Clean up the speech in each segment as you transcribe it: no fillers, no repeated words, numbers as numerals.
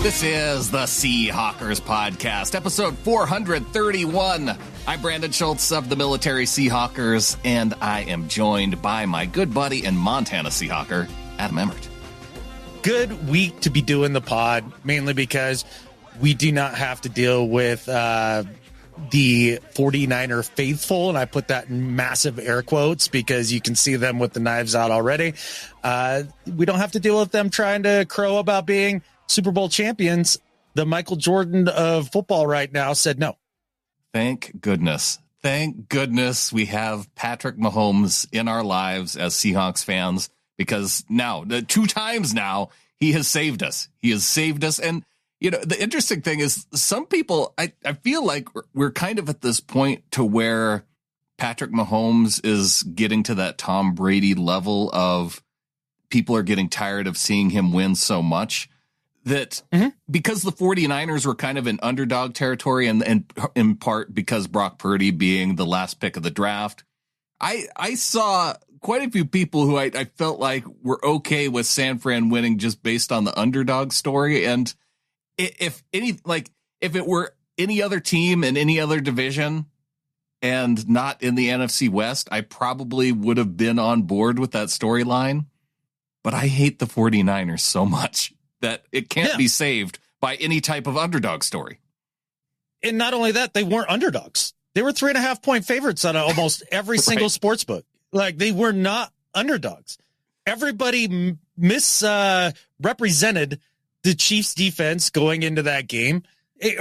This is the Seahawkers podcast, episode 431. I'm Brandon Schultz of the Military Seahawkers, and I am joined by my good buddy and Montana Seahawker, Adam Emmert. Good week to be doing the pod, mainly because we do not have to deal with the 49er faithful, and I put that in massive air quotes because you can see them with the knives out already. We don't have to deal with them trying to crow about being Super Bowl champions. The Michael Jordan of football right now said no. Thank goodness. Thank goodness we have Patrick Mahomes in our lives as Seahawks fans, because now, 2 times now, he has saved us. He has saved us. And, you know, the interesting thing is some people, I feel like we're kind of at this point to where Patrick Mahomes is getting to that Tom Brady level of people are getting tired of seeing him win so much. That because the 49ers were kind of in underdog territory and in part because Brock Purdy being the last pick of the draft, I saw quite a few people who I felt like were okay with San Fran winning just based on the underdog story. And if it were any other team in any other division and not in the NFC West, I probably would have been on board with that storyline. But I hate the 49ers so much that it can't be saved by any type of underdog story. And not only that, they weren't underdogs. They were 3.5-point favorites on almost every single sports book. Like, they were not underdogs. Everybody misrepresented the Chiefs defense going into that game,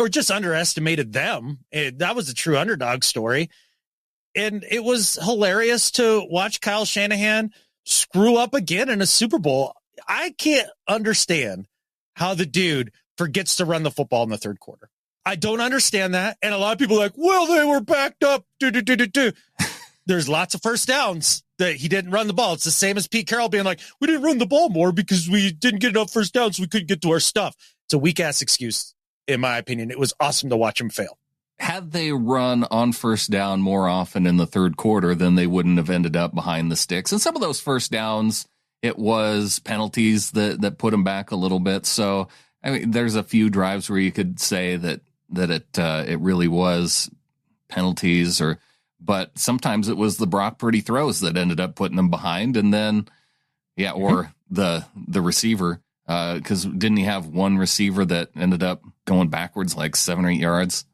or just underestimated them. That was a true underdog story. And it was hilarious to watch Kyle Shanahan screw up again in a Super Bowl. I can't understand how the dude forgets to run the football in the third quarter. I don't understand that. And a lot of people are like, well, they were backed up. There's lots of first downs that he didn't run the ball. It's the same as Pete Carroll being like, we didn't run the ball more because we didn't get enough first downs, so we couldn't get to our stuff. It's a weak-ass excuse, in my opinion. It was awesome to watch him fail. Had they run on first down more often in the third quarter, then they wouldn't have ended up behind the sticks. And some of those first downs, it was penalties that put them back a little bit. So, I mean, there's a few drives where you could say that it really was penalties, but sometimes it was the Brock Purdy throws that ended up putting them behind. And then, or the receiver, because didn't he have one receiver that ended up going backwards like 7 or 8 yards?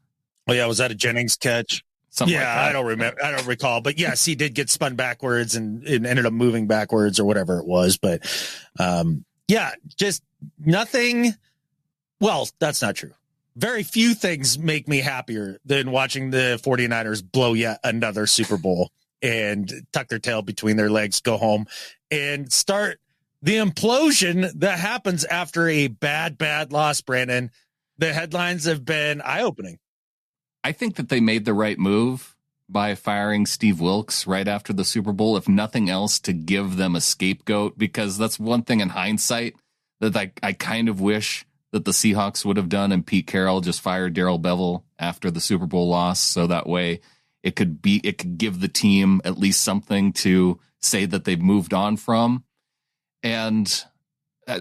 Oh yeah, was that a Jennings catch? Something like that. I don't remember. I don't recall. But yes, he did get spun backwards and it ended up moving backwards or whatever it was. But just nothing. Well, that's not true. Very few things make me happier than watching the 49ers blow yet another Super Bowl and tuck their tail between their legs, go home and start the implosion that happens after a bad loss, Brandon. The headlines have been eye-opening. I think that they made the right move by firing Steve Wilkes right after the Super Bowl, if nothing else, to give them a scapegoat, because that's one thing in hindsight that I kind of wish that the Seahawks would have done, and Pete Carroll just fired Darrell Bevell after the Super Bowl loss, so that way it could give the team at least something to say that they've moved on from. And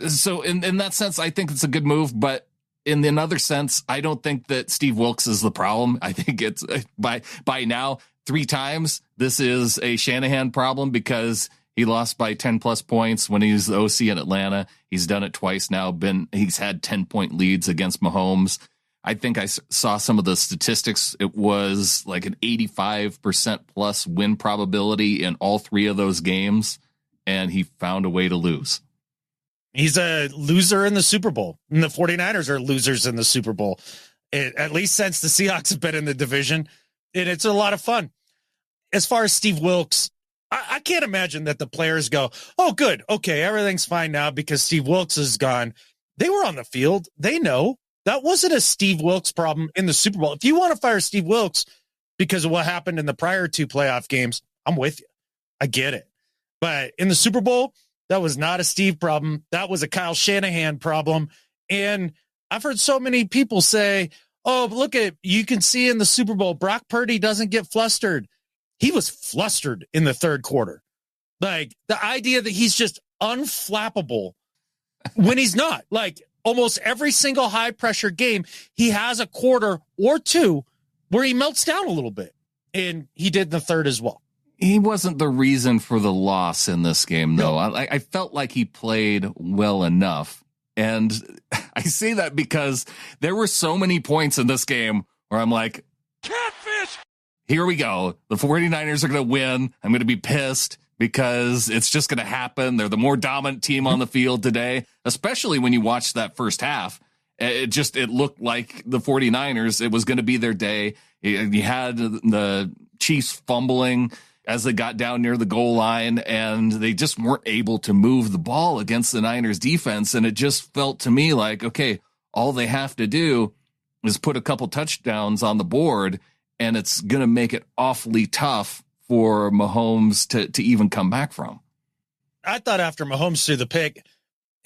so in that sense, I think it's a good move, but in another sense, I don't think that Steve Wilkes is the problem. I think it's by now 3 times this is a Shanahan problem, because he lost by 10 plus points when he was the OC in Atlanta. He's done it twice now. He's had 10-point leads against Mahomes. I think I saw some of the statistics. It was like an 85% plus win probability in all 3 of those games, and he found a way to lose. He's a loser in the Super Bowl, and the 49ers are losers in the Super Bowl, at least since the Seahawks have been in the division, and it's a lot of fun. As far as Steve Wilkes, I can't imagine that the players go, oh, good, okay, everything's fine now because Steve Wilkes is gone. They were on the field. They know that wasn't a Steve Wilkes problem in the Super Bowl. If you want to fire Steve Wilkes because of what happened in the prior 2 playoff games, I'm with you. I get it. But in the Super Bowl, that was not a Steve problem. That was a Kyle Shanahan problem. And I've heard so many people say, oh, look you can see in the Super Bowl, Brock Purdy doesn't get flustered. He was flustered in the third quarter. Like, the idea that he's just unflappable when he's not. Like, almost every single high pressure game, he has a quarter or two where he melts down a little bit. And he did in the third as well. He wasn't the reason for the loss in this game, though. No. I felt like he played well enough. And I say that because there were so many points in this game where I'm like, catfish! Here we go. The 49ers are going to win. I'm going to be pissed because it's just going to happen. They're the more dominant team on the field today, especially when you watch that first half. It looked like the 49ers, it was going to be their day. You had the Chiefs fumbling as they got down near the goal line, and they just weren't able to move the ball against the Niners defense. And it just felt to me like, okay, all they have to do is put a couple touchdowns on the board, and it's going to make it awfully tough for Mahomes to even come back from. I thought after Mahomes threw the pick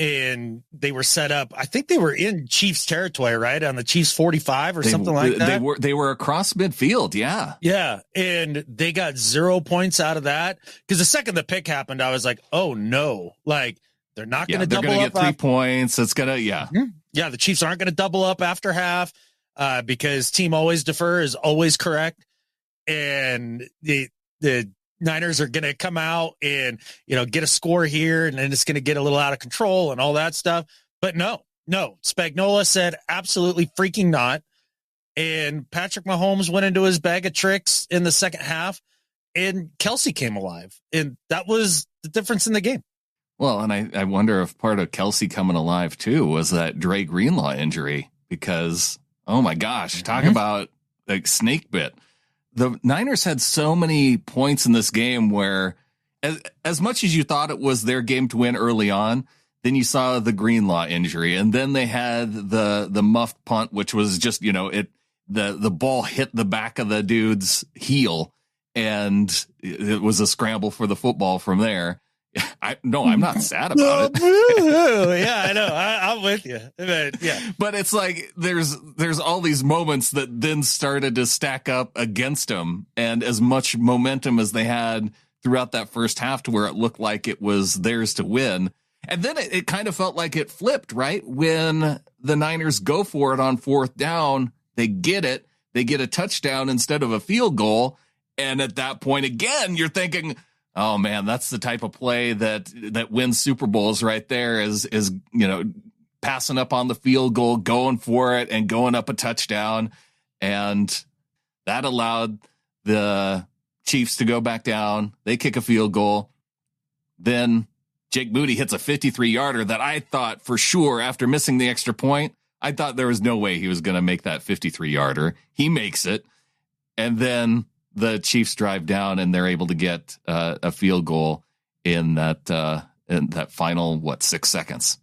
and they were set up, I think they were in Chiefs territory, right? On the Chiefs 45 or something like that. They were across midfield. Yeah. Yeah. And they got 0 points out of that. Because the second the pick happened, I was like, oh no, like they're not going to double up. They're going to get 3 points. It's going to, yeah. Yeah. The Chiefs aren't going to double up after half because team always defer is always correct. And the Niners are going to come out and, get a score here, and then it's going to get a little out of control and all that stuff. But no, Spagnuolo said absolutely freaking not. And Patrick Mahomes went into his bag of tricks in the second half, and Kelsey came alive. And that was the difference in the game. Well, and I wonder if part of Kelsey coming alive too was that Dre Greenlaw injury, because, oh my gosh, talk about like snake bit. The Niners had so many points in this game where as much as you thought it was their game to win early on, then you saw the Greenlaw injury, and then they had the muffed punt, which was just, the ball hit the back of the dude's heel, and it was a scramble for the football from there. I'm not sad about it. Yeah, I know. I'm with you. But, yeah. But it's like there's all these moments that then started to stack up against them, and as much momentum as they had throughout that first half to where it looked like it was theirs to win. And then it kind of felt like it flipped, right? When the Niners go for it on fourth down, they get it. They get a touchdown instead of a field goal. And at that point, again, you're thinking, oh man, that's the type of play that wins Super Bowls right there, is passing up on the field goal, going for it, and going up a touchdown. And that allowed the Chiefs to go back down. They kick a field goal. Then Jake Moody hits a 53-yarder that I thought for sure, after missing the extra point, I thought there was no way he was going to make that 53-yarder. He makes it. And then the Chiefs drive down, and they're able to get a field goal in that final, 6 seconds.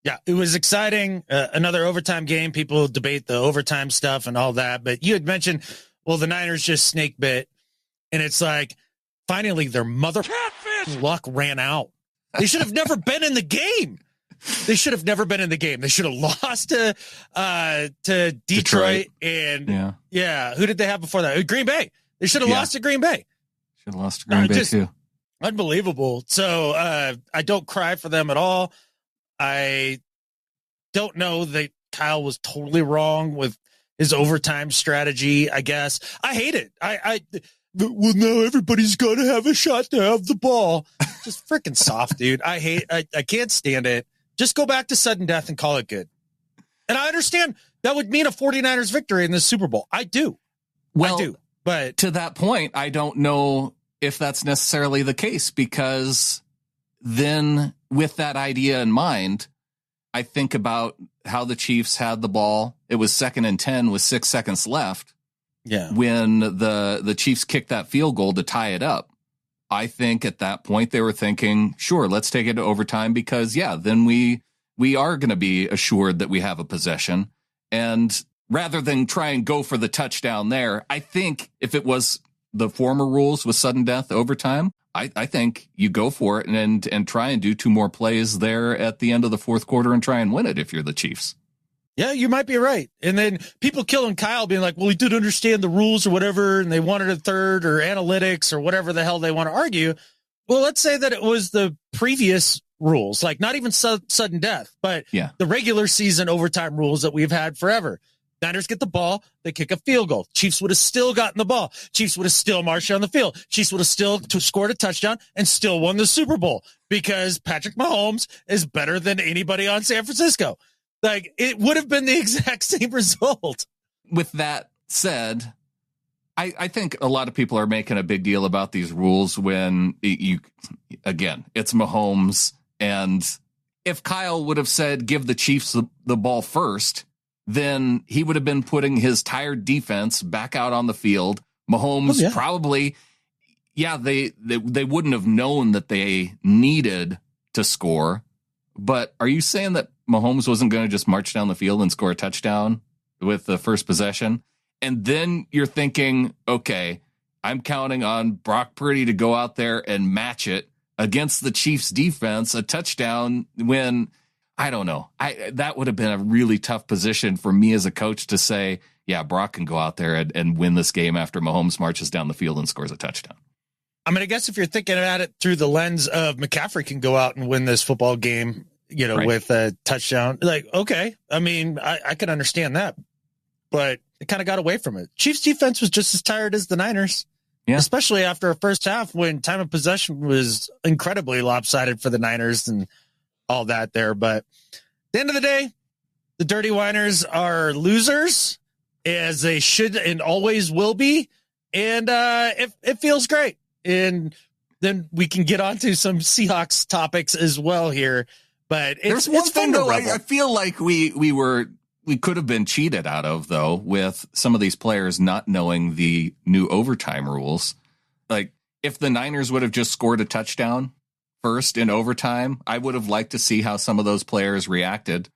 Yeah, it was exciting. Another overtime game. People debate the overtime stuff and all that, but you had mentioned, well, the Niners just snake bit, and it's like, finally their mother luck ran out. They should have never been in the game. They should have never been in the game. They should have lost to Detroit. And yeah, who did they have before that? Green Bay. They should have lost to Green Bay. Should have lost to Green Bay too. Unbelievable. So I don't cry for them at all. I don't know that Kyle was totally wrong with his overtime strategy, I guess. I hate it. Well, now everybody's going to have a shot to have the ball. Just freaking soft, dude. I can't stand it. Just go back to sudden death and call it good. And I understand that would mean a 49ers victory in the Super Bowl. I do. Well, I do. But to that point, I don't know if that's necessarily the case, because then with that idea in mind, I think about how the Chiefs had the ball. It was 2nd and 10 with 6 seconds left. Yeah. When the Chiefs kicked that field goal to tie it up, I think at that point they were thinking, sure, let's take it to overtime, because then we are going to be assured that we have a possession. And rather than try and go for the touchdown there, I think if it was the former rules with sudden death overtime, I think you go for it and try and do 2 more plays there at the end of the fourth quarter and try and win it if you're the Chiefs. Yeah, you might be right. And then people killing Kyle being like, well, he didn't understand the rules or whatever, and they wanted a third or analytics or whatever the hell they want to argue. Well, let's say that it was the previous rules, like not even sudden death, but yeah, the regular season overtime rules that we've had forever. Niners get the ball, they kick a field goal. Chiefs would have still gotten the ball. Chiefs would have still marched down the field. Chiefs would have still scored a touchdown and still won the Super Bowl because Patrick Mahomes is better than anybody on San Francisco. Like, it would have been the exact same result. With that said, I think a lot of people are making a big deal about these rules when it's Mahomes. And if Kyle would have said, give the Chiefs the ball first, then he would have been putting his tired defense back out on the field. Mahomes probably, they wouldn't have known that they needed to score. But are you saying that Mahomes wasn't going to just march down the field and score a touchdown with the first possession? And then you're thinking, okay, I'm counting on Brock Purdy to go out there and match it against the Chiefs defense, a touchdown when, I don't know. That would have been a really tough position for me as a coach to say, yeah, Brock can go out there and win this game after Mahomes marches down the field and scores a touchdown. I mean, I guess if you're thinking at it through the lens of McCaffrey can go out and win this football game, right, with a touchdown, like, okay, I mean, I can understand that, but it kind of got away from it. Chiefs defense was just as tired as the Niners, especially after a first half when time of possession was incredibly lopsided for the Niners and all that there. But at the end of the day, the Dirty Whiners are losers, as they should and always will be. And it feels great. And then we can get on to some Seahawks topics as well here. But there's one thing, though, I feel like we could have been cheated out of, though, with some of these players not knowing the new overtime rules. Like, if the Niners would have just scored a touchdown first in overtime, I would have liked to see how some of those players reacted.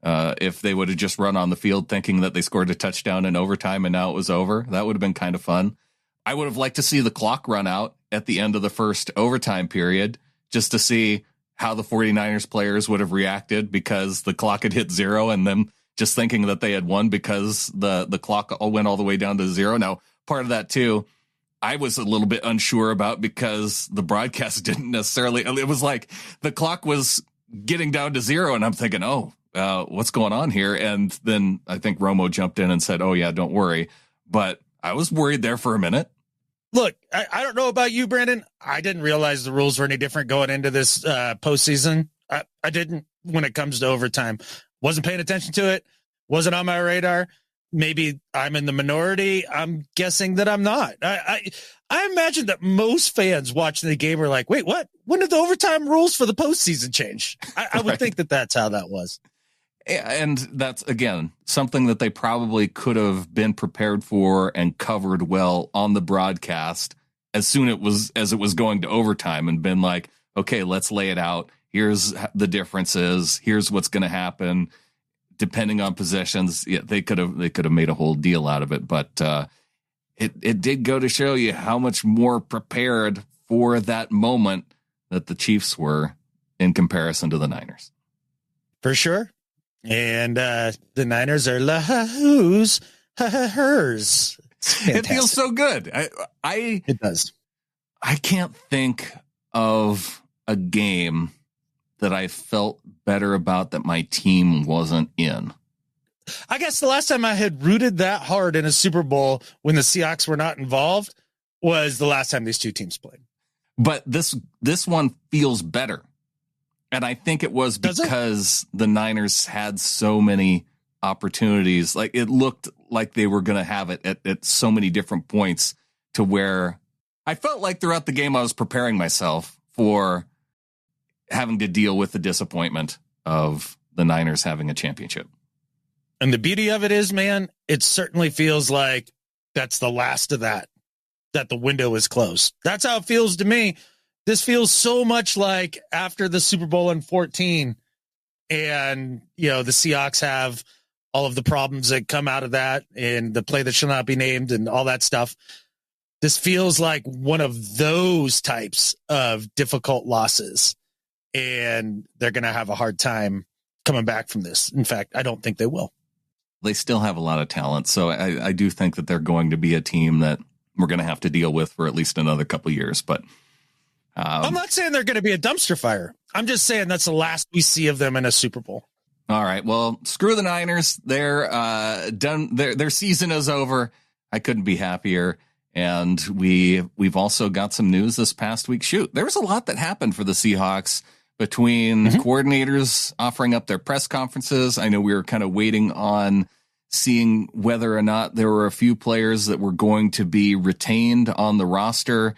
If they would have just run on the field thinking that they scored a touchdown in overtime and now it was over, that would have been kind of fun. I would have liked to see the clock run out at the end of the first overtime period just to see how the 49ers players would have reacted because the clock had hit zero and them just thinking that they had won because the clock went all the way down to zero. Now, part of that, too, I was a little bit unsure about because the broadcast didn't necessarily. It was like the clock was getting down to zero, and I'm thinking, what's going on here? And then I think Romo jumped in and said, oh, yeah, don't worry. But I was worried there for a minute. Look, I don't know about you, Brandon. I didn't realize the rules were any different going into this postseason. I didn't when it comes to overtime. Wasn't paying attention to it. Wasn't on my radar. Maybe I'm in the minority. I'm guessing that I'm not. I imagine that most fans watching the game are like, wait, what? When did the overtime rules for the postseason change? I would think that that's how that was. And that's, again, something that they probably could have been prepared for and covered well on the broadcast as soon as it was going to overtime and been like, okay, let's lay it out. Here's the differences. Here's what's going to happen. Depending on possessions, they could have made a whole deal out of it. But it did go to show you how much more prepared for that moment that the Chiefs were in comparison to the Niners. For sure. And the Niners are who's hers. It feels so good. It does. I can't think of a game that I felt better about that my team wasn't in. I guess the last time I had rooted that hard in a Super Bowl when the Seahawks were not involved was the last time these two teams played. But this one feels better. And I think it was because the Niners had so many opportunities. Like, it looked like they were going to have it at so many different points to where I felt like throughout the game I was preparing myself for having to deal with the disappointment of the Niners having a championship. And the beauty of it is, man, it certainly feels like that's the last of that the window is closed. That's how it feels to me. This feels so much like after the Super Bowl in 2014 and, the Seahawks have all of the problems that come out of that and the play that shall not be named and all that stuff. This feels like one of those types of difficult losses, and they're going to have a hard time coming back from this. In fact, I don't think they will. They still have a lot of talent, so I do think that they're going to be a team that we're going to have to deal with for at least another couple of years, but I'm not saying they're going to be a dumpster fire. I'm just saying that's the last we see of them in a Super Bowl. All right. Well, screw the Niners. They're done. Their season is over. I couldn't be happier. And we've also got some news this past week. Shoot, there was a lot that happened for the Seahawks between coordinators offering up their press conferences. I know we were kind of waiting on seeing whether or not there were a few players that were going to be retained on the roster.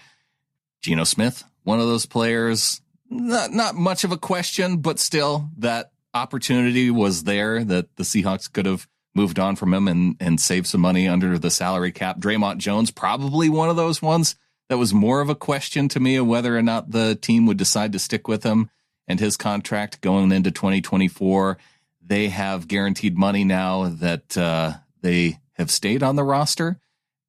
Geno Smith, one of those players, not much of a question, but still that opportunity was there that the Seahawks could have moved on from him and saved some money under the salary cap. Draymond Jones, probably one of those ones that was more of a question to me of whether or not the team would decide to stick with him and his contract going into 2024. They have guaranteed money now that they have stayed on the roster.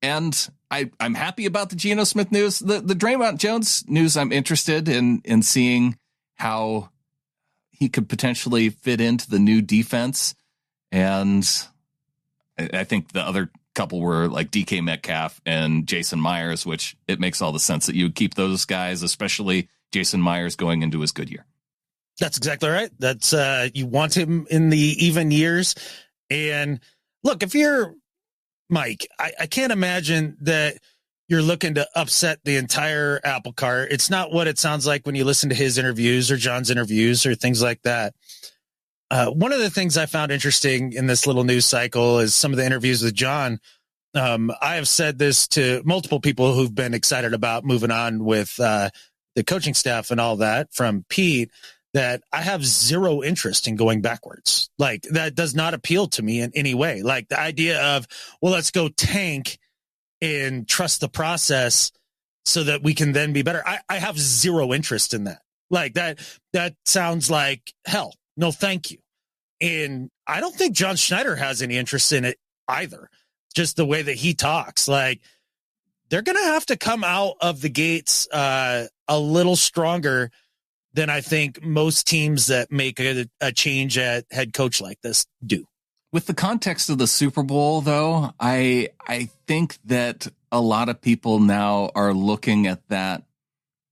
And I'm happy about the Geno Smith news. The Draymond Jones news, I'm interested in seeing how he could potentially fit into the new defense. And I think the other couple were like DK Metcalf and Jason Myers, which it makes all the sense that you would keep those guys, especially Jason Myers going into his good year. That's exactly right. That's you want him in the even years. And look, if you're Mike, I can't imagine that you're looking to upset the entire apple cart. It's not what it sounds like when you listen to his interviews or John's interviews or things like that. One of the things I found interesting in this little news cycle is some of the interviews with John. I have said this to multiple people who've been excited about moving on with the coaching staff and all that, from Pete, that I have zero interest in going backwards. Like, that does not appeal to me in any way. Like the idea of, well, let's go tank and trust the process so that we can then be better. I have zero interest in that. Like that sounds like hell. No, thank you. And I don't think John Schneider has any interest in it either. Just the way that he talks, like they're going to have to come out of the gates a little stronger than I think most teams that make a change at head coach like this do. With the context of the Super Bowl, though, I think that a lot of people now are looking at that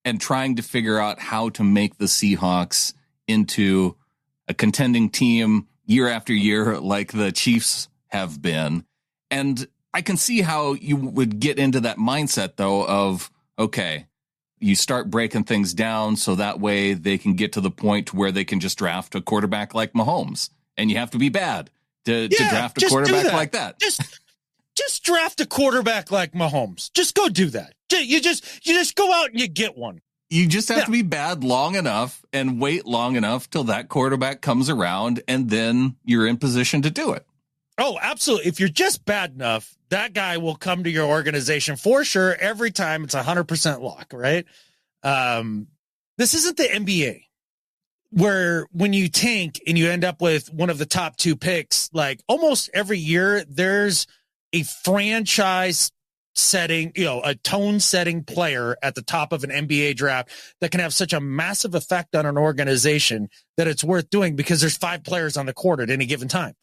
and trying to figure out how to make the Seahawks into a contending team year after year like the Chiefs have been. And I can see how you would get into that mindset, though, of, okay, you start breaking things down so that way they can get to the point where they can just draft a quarterback like Mahomes. And you have to be bad to draft a quarterback like that. Just draft a quarterback like Mahomes. Just go do that. You just go out and you get one. You just have to be bad long enough and wait long enough till that quarterback comes around, and then you're in position to do it. Oh, absolutely. If you're just bad enough, that guy will come to your organization for sure. Every time it's 100% lock, right? This isn't the NBA where when you tank and you end up with one of the top two picks, like almost every year, there's a franchise setting, a tone setting player at the top of an NBA draft that can have such a massive effect on an organization that it's worth doing because there's 5 players on the court at any given time.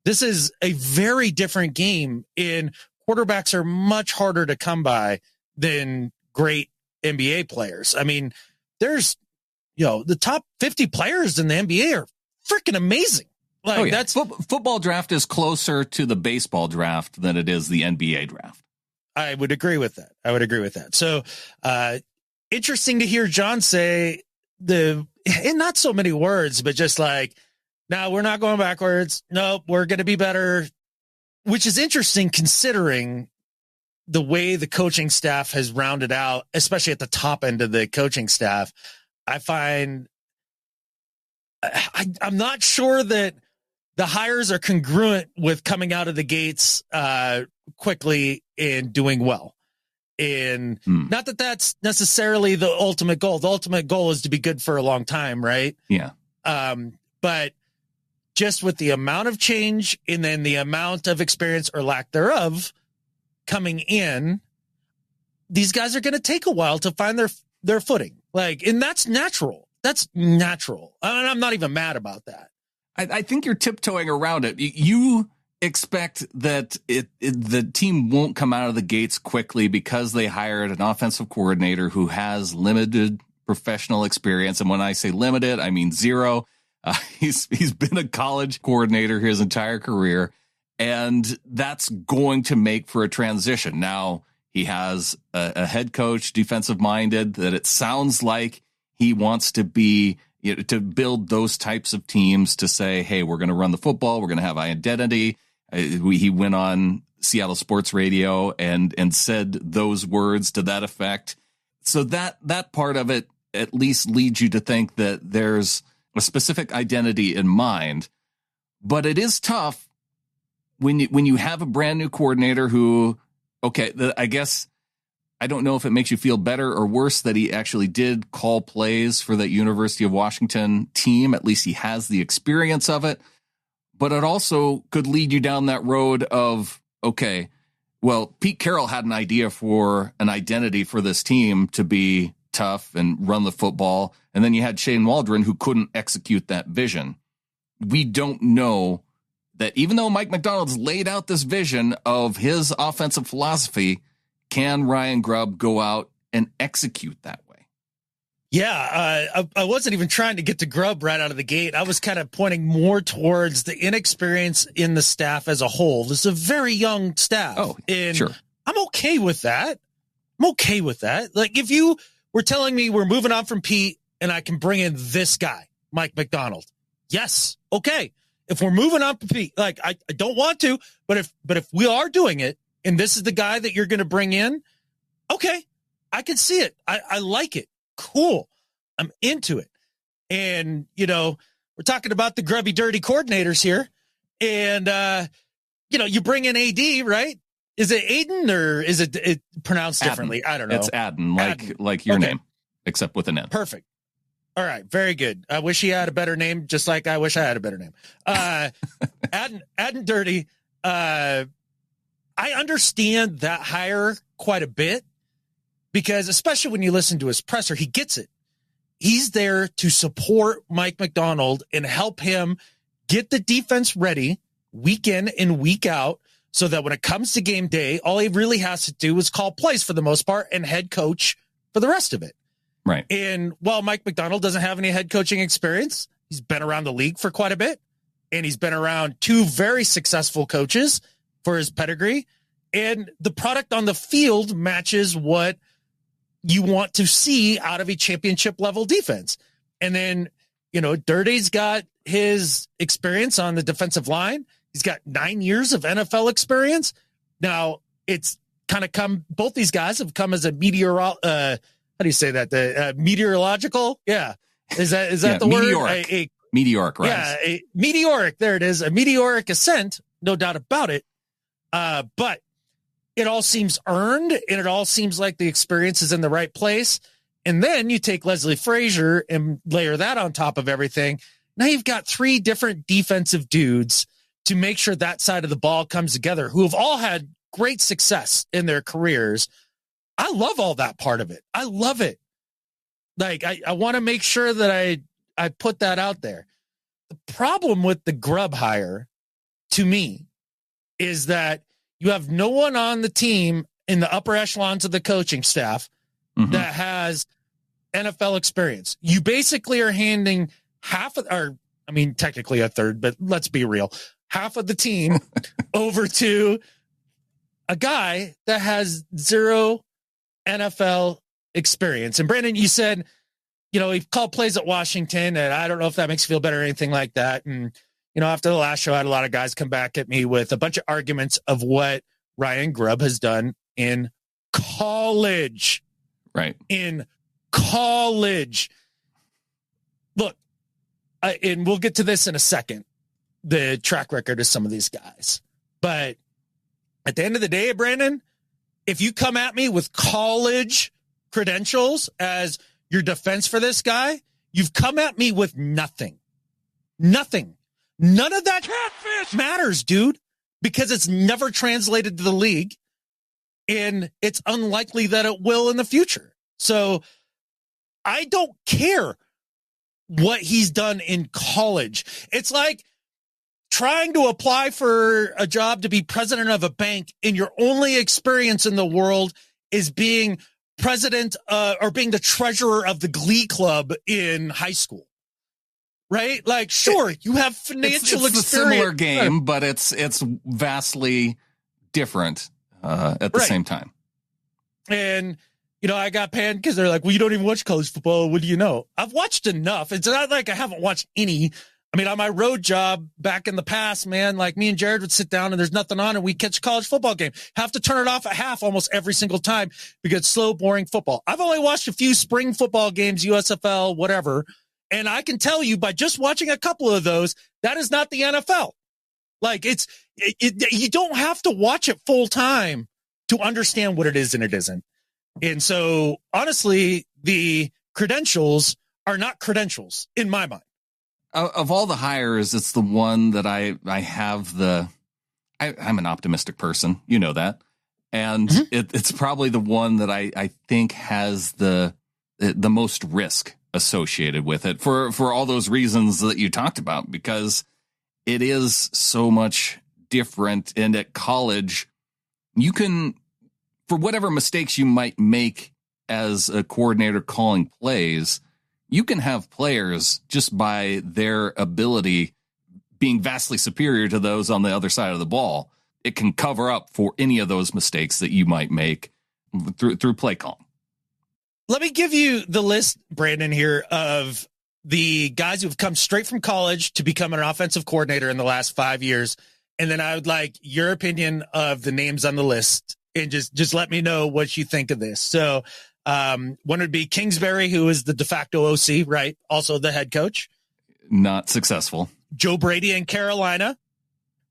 This is a very different game, and quarterbacks are much harder to come by than great NBA players. I mean, there's, the top 50 players in the NBA are freaking amazing. Like that's football draft is closer to the baseball draft than it is the NBA draft. I would agree with that. So, interesting to hear John say in not so many words, but just like, no, we're not going backwards. Nope, we're going to be better, which is interesting considering the way the coaching staff has rounded out, especially at the top end of the coaching staff. I find I'm not sure that the hires are congruent with coming out of the gates quickly and doing well. And not that that's necessarily the ultimate goal. The ultimate goal is to be good for a long time, right? Yeah. But just with the amount of change and then the amount of experience or lack thereof coming in, these guys are going to take a while to find their footing. Like, and that's natural. That's natural. And I'm not even mad about that. I think you're tiptoeing around it. You expect that the team won't come out of the gates quickly because they hired an offensive coordinator who has limited professional experience. And when I say limited, I mean zero. He's been a college coordinator his entire career, and that's going to make for a transition. Now, he has a head coach, defensive minded, that it sounds like he wants to be, to build those types of teams, to say, hey, we're going to run the football. We're going to have identity. He went on Seattle Sports Radio and said those words to that effect. So that part of it at least leads you to think that there's a specific identity in mind. But it is tough when you have a brand new coordinator who, okay, I guess I don't know if it makes you feel better or worse that he actually did call plays for that University of Washington team. At least he has the experience of it. But it also could lead you down that road of, okay, well, Pete Carroll had an idea for an identity for this team to be tough and run the football. And then you had Shane Waldron who couldn't execute that vision. We don't know that even though Mike Macdonald's laid out this vision of his offensive philosophy, can Ryan Grubb go out and execute that way? Yeah, I wasn't even trying to get to Grubb right out of the gate. I was kind of pointing more towards the inexperience in the staff as a whole. This is a very young staff. Oh, and sure. I'm okay with that. Like, if you were telling me we're moving on from Pete and I can bring in this guy, Mike Macdonald, yes, okay. If we're moving on from Pete, like, I don't want to, but if we are doing it and this is the guy that you're going to bring in, okay, I can see it. I like it. Cool. I'm into it. And, we're talking about the grubby, dirty coordinators here. And, you bring in AD, right? Is it Aden or is it pronounced differently? Aden. I don't know. It's Aden, like your name, except with an N. Perfect. All right. Very good. I wish he had a better name, just like I wish I had a better name. Aden Durde. I understand that hire quite a bit. Because especially when you listen to his presser, he gets it. He's there to support Mike Macdonald and help him get the defense ready week in and week out so that when it comes to game day, all he really has to do is call plays for the most part and head coach for the rest of it. Right. And while Mike Macdonald doesn't have any head coaching experience, he's been around the league for quite a bit. And he's been around two very successful coaches for his pedigree. And the product on the field matches what you want to see out of a championship level defense. And then, Durde's got his experience on the defensive line. He's got 9 years of NFL experience. Now it's kind of both these guys have come as a how do you say that? The meteorological. Yeah. Is that the meteoric. word? Meteoric rise. Yeah. A meteoric. There it is. A meteoric ascent. No doubt about it. But it all seems earned, and it all seems like the experience is in the right place. And then you take Leslie Frazier and layer that on top of everything. Now you've got three different defensive dudes to make sure that side of the ball comes together, who have all had great success in their careers. I love all that part of it. I love it. Like, I want to make sure that I put that out there. The problem with the Grubb hire, to me, is that you have no one on the team in the upper echelons of the coaching staff that has NFL experience. You basically are handing technically a third, but let's be real, half of the team over to a guy that has zero NFL experience. And Brandon, you said, he called plays at Washington, and I don't know if that makes you feel better or anything like that. And after the last show, I had a lot of guys come back at me with a bunch of arguments of what Ryan Grubb has done in college. Right. In college. Look, and we'll get to this in a second, the track record of some of these guys. But at the end of the day, Brandon, if you come at me with college credentials as your defense for this guy, you've come at me with nothing. Nothing. None of that matters, dude, because it's never translated to the league, and it's unlikely that it will in the future. So I don't care what he's done in college. It's like trying to apply for a job to be president of a bank and your only experience in the world is being president or being the treasurer of the Glee Club in high school. Right? Like, sure, you have financial experience. It's a similar game, but it's vastly different at the same time. And, I got panned because they're like, well, you don't even watch college football. What do you know? I've watched enough. It's not like I haven't watched any. I mean, on my road job back in the past, man, like me and Jared would sit down and there's nothing on and we catch a college football game. Have to turn it off at half almost every single time because it's slow, boring football. I've only watched a few spring football games, USFL, whatever. And I can tell you by just watching a couple of those, that is not the NFL. Like you don't have to watch it full time to understand what it is and it isn't. And so honestly, the credentials are not credentials in my mind. Of all the hires, it's the one that I have I'm an optimistic person. You know that. And it's probably the one that I think has the most risk associated with it for all those reasons that you talked about, because it is so much different. And at college, you can, for whatever mistakes you might make as a coordinator calling plays, you can have players just by their ability being vastly superior to those on the other side of the ball. It can cover up for any of those mistakes that you might make through play calling. Let me give you the list, Brandon, here of the guys who've come straight from college to become an offensive coordinator in the last 5 years. And then I would like your opinion of the names on the list and just let me know what you think of this. So one would be Kingsbury, who is the de facto OC, right? Also the head coach. Not successful. Joe Brady in Carolina.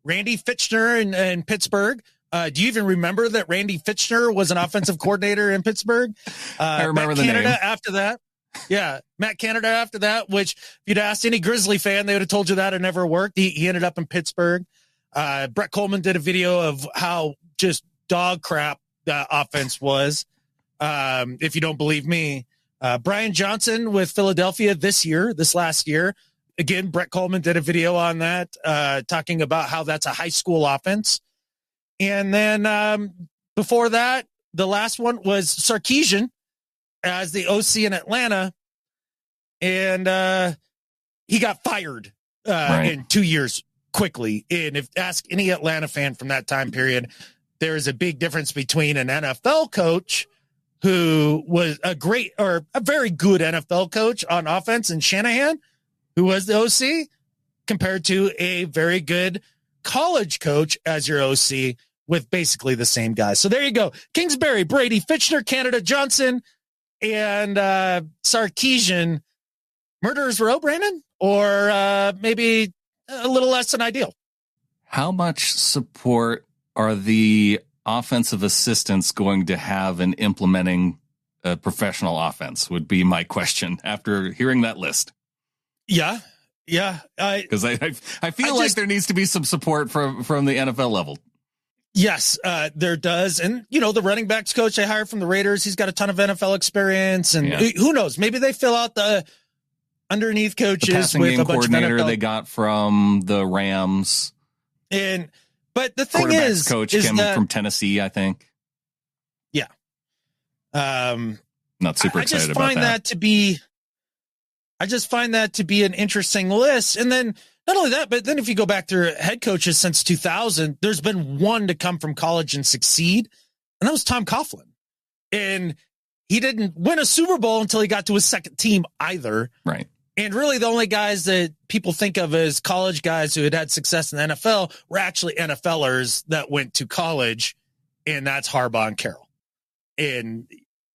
Randy Fitchner in Pittsburgh. Do you even remember that Randy Fitchner was an offensive coordinator in Pittsburgh? I remember Matt Canada name. After that. Yeah, Matt Canada after that, which if you'd asked any Grizzly fan, they would have told you that it never worked. He ended up in Pittsburgh. Brett Coleman did a video of how just dog crap that offense was. If you don't believe me, Brian Johnson with Philadelphia this last year. Again, Brett Coleman did a video on that, talking about how that's a high school offense. And then before that, the last one was Sarkisian as the OC in Atlanta. And he got fired in 2 years quickly. And if ask any Atlanta fan from that time period, there is a big difference between an NFL coach who was a very good NFL coach on offense and Shanahan, who was the OC, compared to a very good college coach as your OC with basically the same guys. So there you go. Kingsbury, Brady, Fitchner, Canada, Johnson, and Sarkisian. Murderers Row, Brandon? Or maybe a little less than ideal? How much support are the offensive assistants going to have in implementing a professional offense would be my question after hearing that list. Yeah. Because I feel like there needs to be some support from the NFL level. Yes, there does. And, the running backs coach they hired from the Raiders, he's got a ton of NFL experience. And who knows? Maybe they fill out the underneath coaches the passing with game a bunch coordinator of NFL. They got from the Rams. But the thing is, coach is came that, from Tennessee, I think. Yeah. Not super excited about that. I just find that to be an interesting list. And then not only that, but then if you go back through head coaches since 2000, there's been one to come from college and succeed. And that was Tom Coughlin. And he didn't win a Super Bowl until he got to his second team either. Right. And really the only guys that people think of as college guys who had success in the NFL were actually NFLers that went to college. And that's Harbaugh and Carroll. And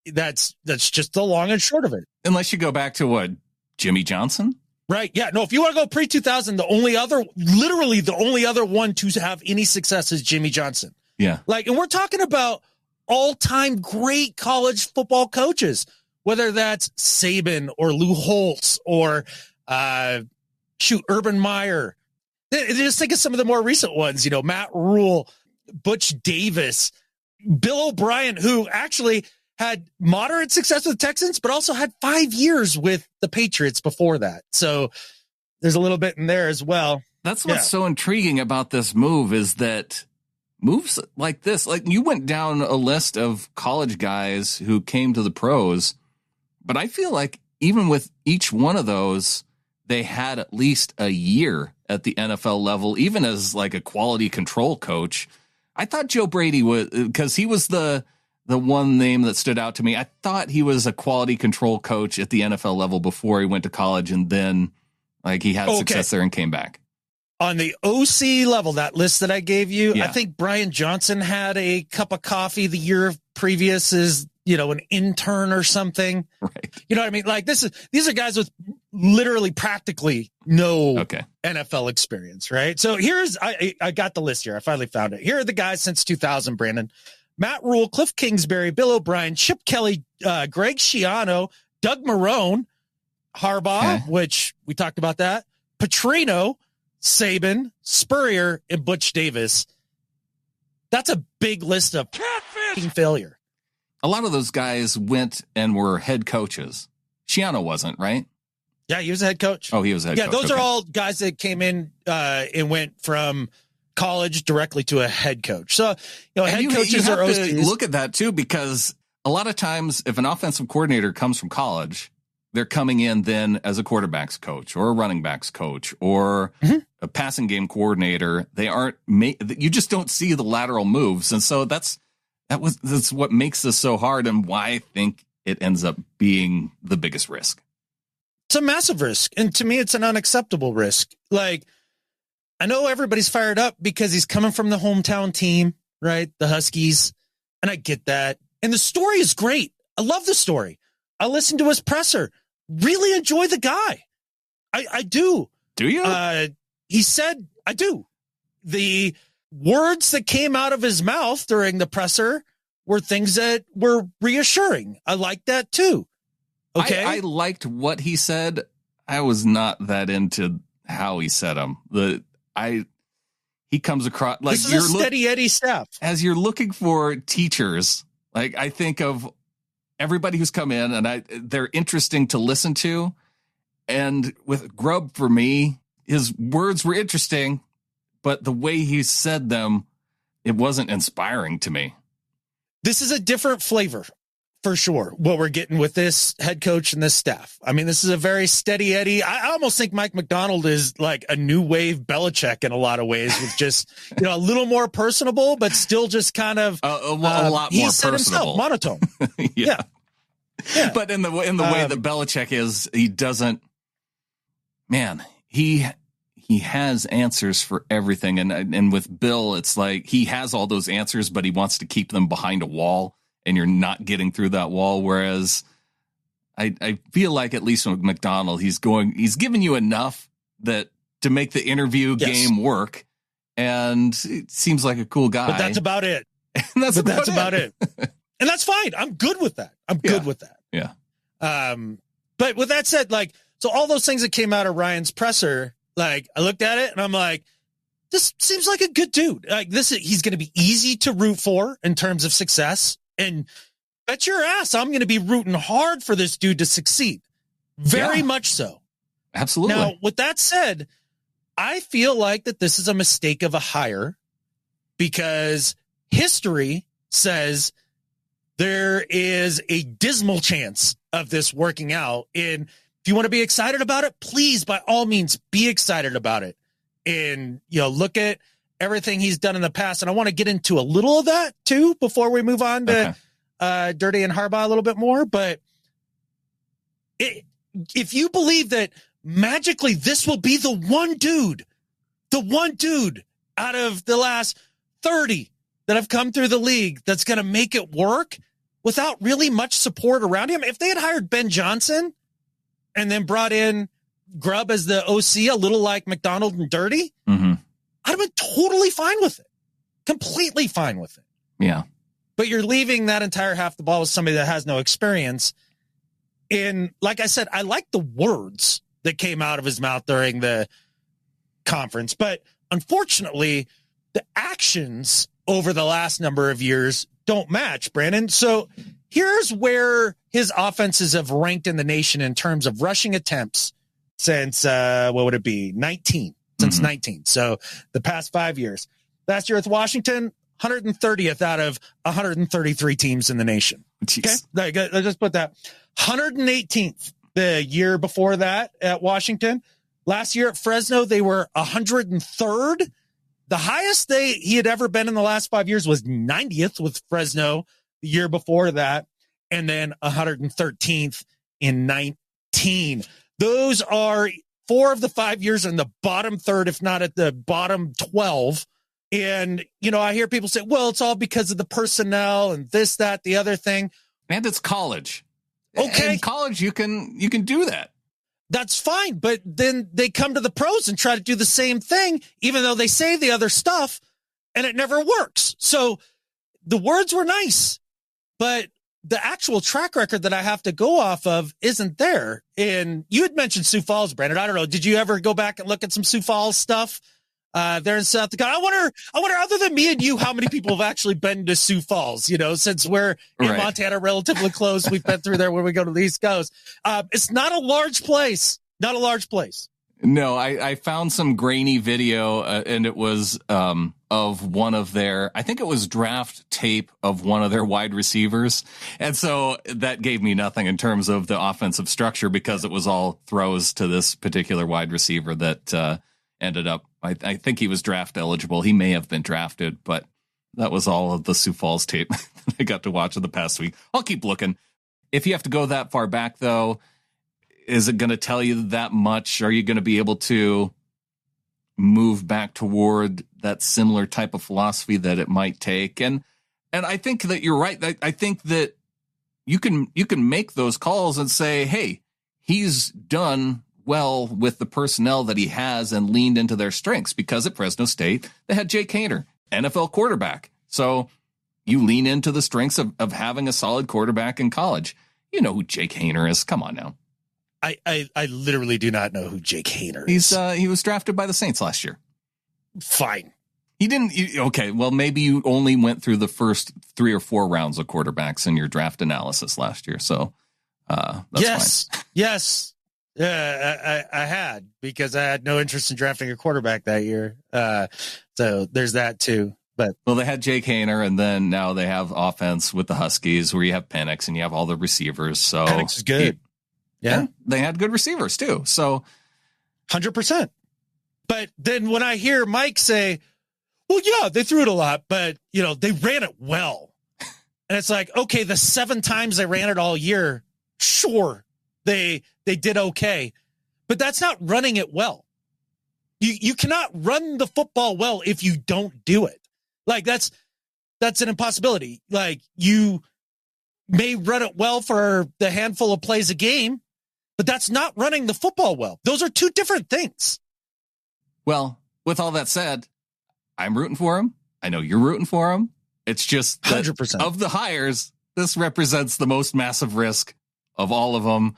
that's just the long and short of it. Unless you go back to what? Jimmy Johnson? Right. Yeah. No, if you want to go pre-2000, literally the only other one to have any success is Jimmy Johnson. Yeah. And we're talking about all-time great college football coaches, whether that's Saban or Lou Holtz or, Urban Meyer. Just think of some of the more recent ones, Matt Rule, Butch Davis, Bill O'Brien, who actually had moderate success with the Texans, but also had 5 years with the Patriots before that. So there's a little bit in there as well. That's what's so intriguing about this move is that moves like this, like you went down a list of college guys who came to the pros, but I feel like even with each one of those, they had at least a year at the NFL level, even as like a quality control coach. I thought Joe Brady was, because he was the one name that stood out to me. I thought he was a quality control coach at the NFL level before he went to college, and then like he had success there and came back. On the OC level, that list that I gave you, I think Brian Johnson had a cup of coffee the year previous as, an intern or something. Right. You know what I mean? Like these are guys with literally practically no NFL experience, right? So I got the list here. I finally found it. Here are the guys since 2000, Brandon. Matt Rule, Cliff Kingsbury, Bill O'Brien, Chip Kelly, Greg Schiano, Doug Marrone, Harbaugh, which we talked about that, Petrino, Saban, Spurrier, and Butch Davis. That's a big list of failure. A lot of those guys went and were head coaches. Schiano wasn't, right? Yeah, he was a head coach. Oh, he was a head coach. Yeah, those are all guys that came in and went from college directly to a head coach. So, head coaches are OCs. Look at that too, because a lot of times if an offensive coordinator comes from college, they're coming in then as a quarterback's coach or a running back's coach or a passing game coordinator. They aren't you just don't see the lateral moves. And so that's what makes this so hard and why I think it ends up being the biggest risk. It's a massive risk. And to me, it's an unacceptable risk. Like, I know everybody's fired up because he's coming from the hometown team, right? The Huskies. And I get that. And the story is great. I love the story. I listened to his presser. Really enjoy the guy. I do. Do you? He said, I do. The words that came out of his mouth during the presser were things that were reassuring. I like that too. Okay. I liked what he said. I was not that into how he said them. He comes across like this is a steady Eddie stuff. As you're looking for teachers, like I think of everybody who's come in and they're interesting to listen to. And with Grubb, for me, his words were interesting, but the way he said them, it wasn't inspiring to me. This is a different flavor for sure. What we're getting with this head coach and this staff. I mean, this is a very steady Eddie. I almost think Mike McDonald is like a new wave Belichick in a lot of ways, with just, a little more personable, but still just kind of a lot more personable, monotone. Yeah. But in the way that Belichick is, he doesn't, man, he has answers for everything. And with Bill, it's like he has all those answers, but he wants to keep them behind a wall and you're not getting through that wall. Whereas I feel like at least with McDonald, he's giving you enough that to make the interview game work. And it seems like a cool guy. But that's about it. And that's about it. And that's fine. I'm good with that. Yeah. But with that said, like, so all those things that came out of Ryan's presser, like I looked at it and I'm like, this seems like a good dude. Like he's going to be easy to root for in terms of success. And bet your ass, I'm going to be rooting hard for this dude to succeed. Very much so. Absolutely. Now, with that said, I feel like that this is a mistake of a hire because history says there is a dismal chance of this working out. And if you want to be excited about it, please, by all means, be excited about it. And, look at everything he's done in the past. And I want to get into a little of that too, before we move on to Durde and Harbaugh a little bit more. But if you believe that magically this will be the one dude out of the last 30 that have come through the league that's going to make it work without really much support around him. If they had hired Ben Johnson and then brought in Grubb as the OC, a little like McDonald and Durde, I'd have been totally fine with it. Completely fine with it. Yeah. But you're leaving that entire half the ball with somebody that has no experience. And like I said, I like the words that came out of his mouth during the conference, but unfortunately, the actions over the last number of years don't match, Brandon. So here's where his offenses have ranked in the nation in terms of rushing attempts since, what would it be? 19. since 19. So the past 5 years. Last year with Washington, 130th out of 133 teams in the nation. Jeez. Okay, let's just put that. 118th the year before that at Washington. Last year at Fresno, they were 103rd. The highest he had ever been in the last 5 years was 90th with Fresno the year before that, and then 113th in 19. Those are 4 of the 5 years in the bottom third, if not at the bottom 12. And, I hear people say, well, it's all because of the personnel and this, that, the other thing. And it's college. Okay. In college, you can do that. That's fine. But then they come to the pros and try to do the same thing, even though they say the other stuff, and it never works. So the words were nice, but the actual track record that I have to go off of isn't there. And you had mentioned Sioux Falls, Brandon. I don't know. Did you ever go back and look at some Sioux Falls stuff there in South Dakota? I wonder, other than me and you, how many people have actually been to Sioux Falls, since we're in Montana, relatively close. We've been through there when we go to the East Coast. It's not a large place. Not a large place. No, I found some grainy video, and it was of one of their, I think it was draft tape of one of their wide receivers. And so that gave me nothing in terms of the offensive structure, because it was all throws to this particular wide receiver that ended up, I think he was draft eligible. He may have been drafted, but that was all of the Sioux Falls tape I got to watch in the past week. I'll keep looking. If you have to go that far back, though, is it going to tell you that much? Are you going to be able to move back toward that similar type of philosophy that it might take? And I think that you're right. I think that you can make those calls and say, hey, he's done well with the personnel that he has and leaned into their strengths, because at Fresno State, they had Jake Haener, NFL quarterback. So you lean into the strengths of having a solid quarterback in college. You know who Jake Haener is. Come on now. I literally do not know who Jake Haener is. He was drafted by the Saints last year. Fine. He didn't. Okay. Well, maybe you only went through the first 3 or 4 rounds of quarterbacks in your draft analysis last year. So that's fine. Yes. Yeah, I had, because I had no interest in drafting a quarterback that year. So there's that too. But they had Jake Haener, and then now they have offense with the Huskies, where you have Penix and you have all the receivers. So Penix is good. Yeah, they had good receivers too. So 100%. But then when I hear Mike say, well, yeah, they threw it a lot, but they ran it well. And it's like, okay, the 7 times they ran it all year, sure, they did okay, but that's not running it well. You cannot run the football well if you don't do it. Like that's an impossibility. Like, you may run it well for the handful of plays a game, but that's not running the football well. Those are 2 different things. Well, with all that said, I'm rooting for him. I know you're rooting for him. It's just that 100%. Of the hires, this represents the most massive risk of all of them.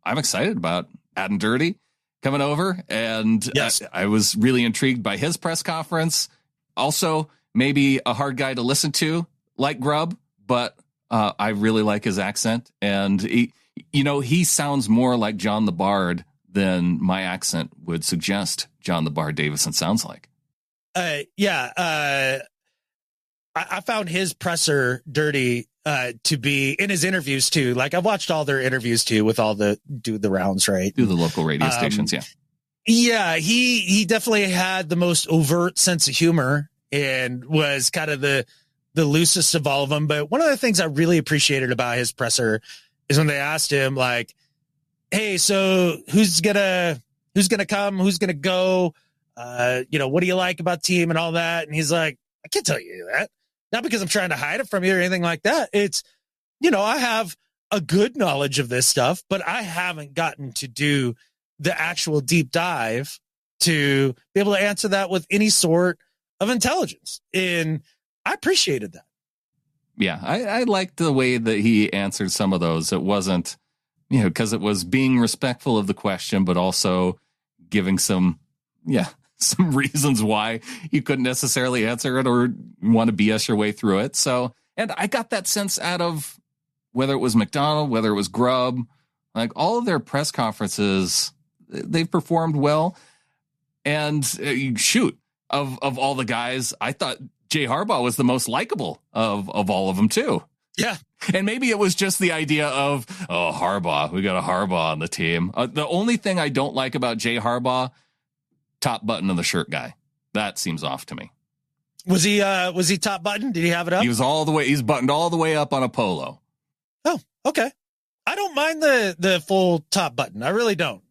I'm excited about Aden Durde coming over, and yes. I was really intrigued by his press conference. Also, maybe a hard guy to listen to, like Grubb, but I really like his accent, and he sounds more like John the Bard than my accent would suggest John the Bard Davison sounds like. I found his presser Durde to be, in his interviews too. Like, I've watched all their interviews too, with all the rounds, right? Do the local radio stations. Yeah. Yeah. He definitely had the most overt sense of humor and was kind of the loosest of all of them. But one of the things I really appreciated about his presser is when they asked him, like, hey, so who's gonna come? Who's gonna go? What do you like about the team and all that? And he's like, I can't tell you that. Not because I'm trying to hide it from you or anything like that. It's, I have a good knowledge of this stuff, but I haven't gotten to do the actual deep dive to be able to answer that with any sort of intelligence. And I appreciated that. Yeah, I liked the way that he answered some of those. It wasn't, because it was being respectful of the question, but also giving some reasons why you couldn't necessarily answer it or want to BS your way through it. So, and I got that sense out of whether it was McDonald, whether it was Grubb, like all of their press conferences, they've performed well. And shoot, of all the guys, I thought Jay Harbaugh was the most likable of all of them too. Yeah. And maybe it was just the idea of, Harbaugh, we got a Harbaugh on the team. The only thing I don't like about Jay Harbaugh, top button of the shirt guy. That seems off to me. Was he top button? Did he have it up? He's buttoned all the way up on a polo. Oh, okay. I don't mind the full top button. I really don't.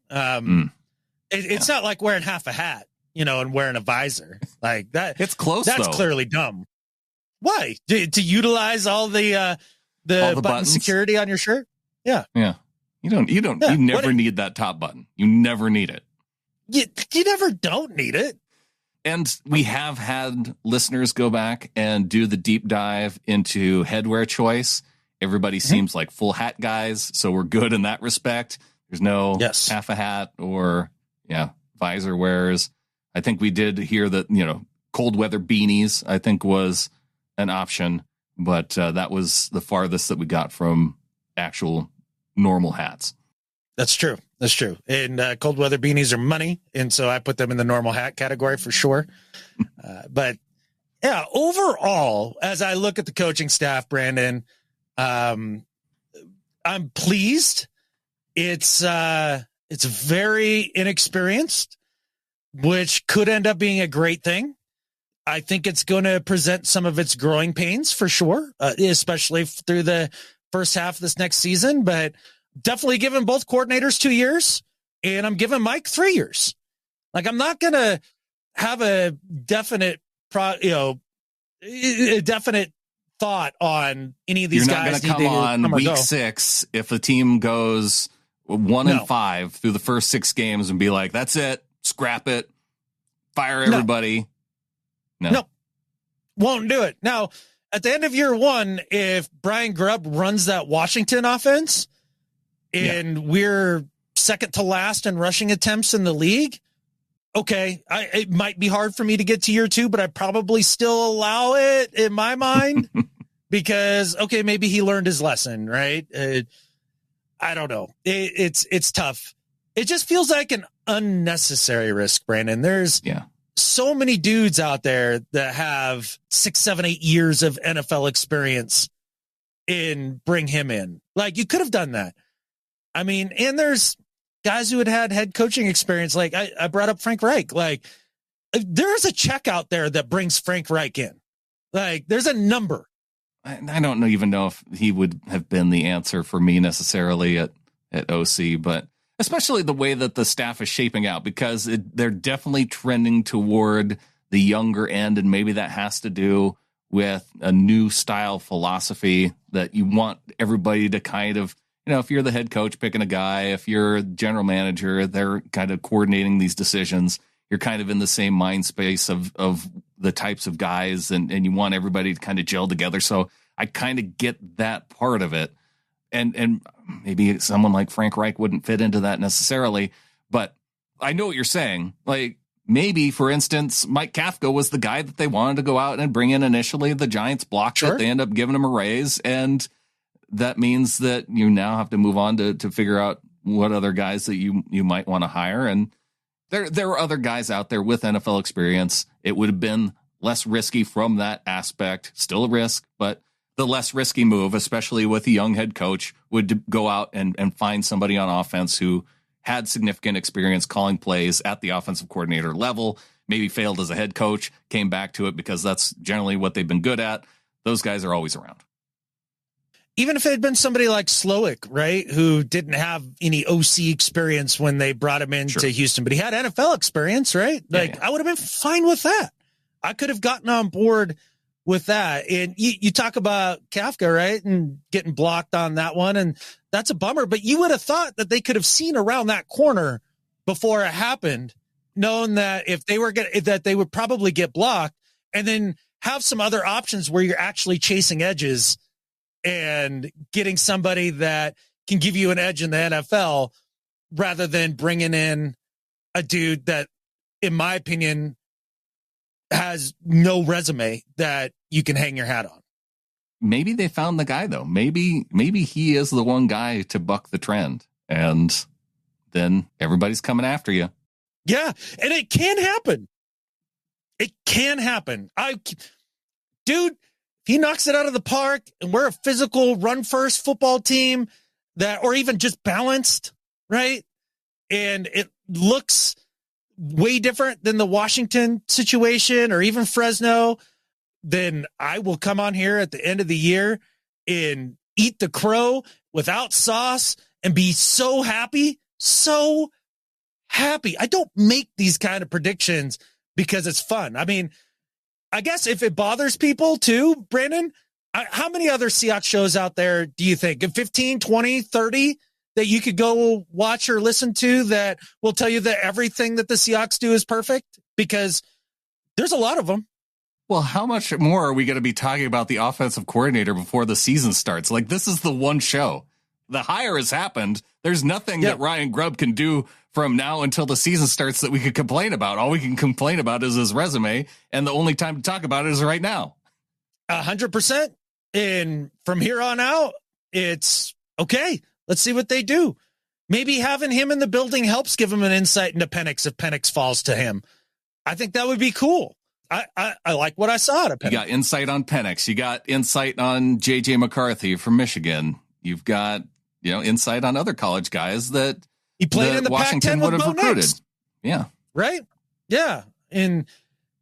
It's not like wearing half a hat, and wearing a visor like that. It's close. That's though. Clearly dumb. Why? To utilize all the button buttons? Security on your shirt? Yeah. Yeah. You never need that top button. You never need it. You never don't need it. And we have had listeners go back and do the deep dive into headwear choice. Everybody seems like full hat guys, so we're good in that respect. There's no half a hat or visor wearers. I think we did hear that, cold weather beanies, I think, was an option, but that was the farthest that we got from actual normal hats. That's true. And cold weather beanies are money, and so I put them in the normal hat category for sure. But yeah, overall, as I look at the coaching staff, Brandon, I'm pleased. It's very inexperienced, which could end up being a great thing. I think it's going to present some of its growing pains for sure, especially through the first half of this next season, but definitely giving both coordinators 2 years, and I'm giving Mike 3 years. Like, I'm not going to have a definite thought on any of these guys. You're not going to come on week 6 if the team goes 1-5 through the first 6 games and be like, that's it, scrap it, fire everybody. No. Won't do it. Now, at the end of year 1, if Ryan Grubb runs that Washington offense and we're second to last in rushing attempts in the league, okay, it might be hard for me to get to year 2, but I probably still allow it in my mind because, okay, maybe he learned his lesson, right? I don't know. It's tough. It just feels like an unnecessary risk, Brandon. There's so many dudes out there that have 6, 7, 8 years of NFL experience and bring him in. Like, you could have done that. I mean, and there's guys who had head coaching experience. Like I brought up Frank Reich. Like, there's a check out there that brings Frank Reich in. Like, there's a number. I don't even know if he would have been the answer for me necessarily at OC, but especially the way that the staff is shaping out, because they're definitely trending toward the younger end. And maybe that has to do with a new style philosophy that you want everybody to kind of, if you're the head coach picking a guy, if you're a general manager, they're kind of coordinating these decisions. You're kind of in the same mind space of the types of guys, and you want everybody to kind of gel together. So I kind of get that part of it. And maybe someone like Frank Reich wouldn't fit into that necessarily, but I know what you're saying. Like, maybe, for instance, Mike Kafka was the guy that they wanted to go out and bring in initially. The Giants blocked it. They end up giving him a raise, and that means that you now have to move on to figure out what other guys that you might want to hire. And there are other guys out there with NFL experience. It would have been less risky from that aspect, still a risk, but the less risky move, especially with a young head coach, would go out and find somebody on offense who had significant experience calling plays at the offensive coordinator level, maybe failed as a head coach, came back to it because that's generally what they've been good at. Those guys are always around. Even if it had been somebody like Slowick, right, who didn't have any OC experience when they brought him into Houston, but he had NFL experience, right? I would have been fine with that. I could have gotten on board with that. And you talk about Kafka, right, and getting blocked on that one, and that's a bummer. But you would have thought that they could have seen around that corner before it happened, knowing that if they were that they would probably get blocked, and then have some other options where you're actually chasing edges and getting somebody that can give you an edge in the NFL rather than bringing in a dude that, in my opinion, has no resume that you can hang your hat on. Maybe they found the guy, though. Maybe he is the one guy to buck the trend, and then everybody's coming after you. Yeah, and it can happen. It can happen. Dude, if he knocks it out of the park and we're a physical run-first football team or even just balanced, right? And it looks way different than the Washington situation or even Fresno, then I will come on here at the end of the year and eat the crow without sauce and be so happy. So happy. I don't make these kind of predictions because it's fun. I mean, I guess if it bothers people too, Brandon, how many other Seahawks shows out there do you think? 15, 20, 30 that you could go watch or listen to that will tell you that everything that the Seahawks do is perfect? Because there's a lot of them. Well, how much more are we going to be talking about the offensive coordinator before the season starts? Like, this is the one show. The hire has happened. There's nothing that Ryan Grubb can do from now until the season starts that we could complain about. All we can complain about is his resume, and the only time to talk about it is right now. 100%. And from here on out, it's okay. Let's see what they do. Maybe having him in the building helps give him an insight into Penix if Penix falls to him. I think that would be cool. I like what I saw out of Penix. You got insight on Penix. You got insight on J.J. McCarthy from Michigan. You've got, insight on other college guys that he played in the Washington Pac-10 would have recruited. Nix. Yeah. Right? Yeah. And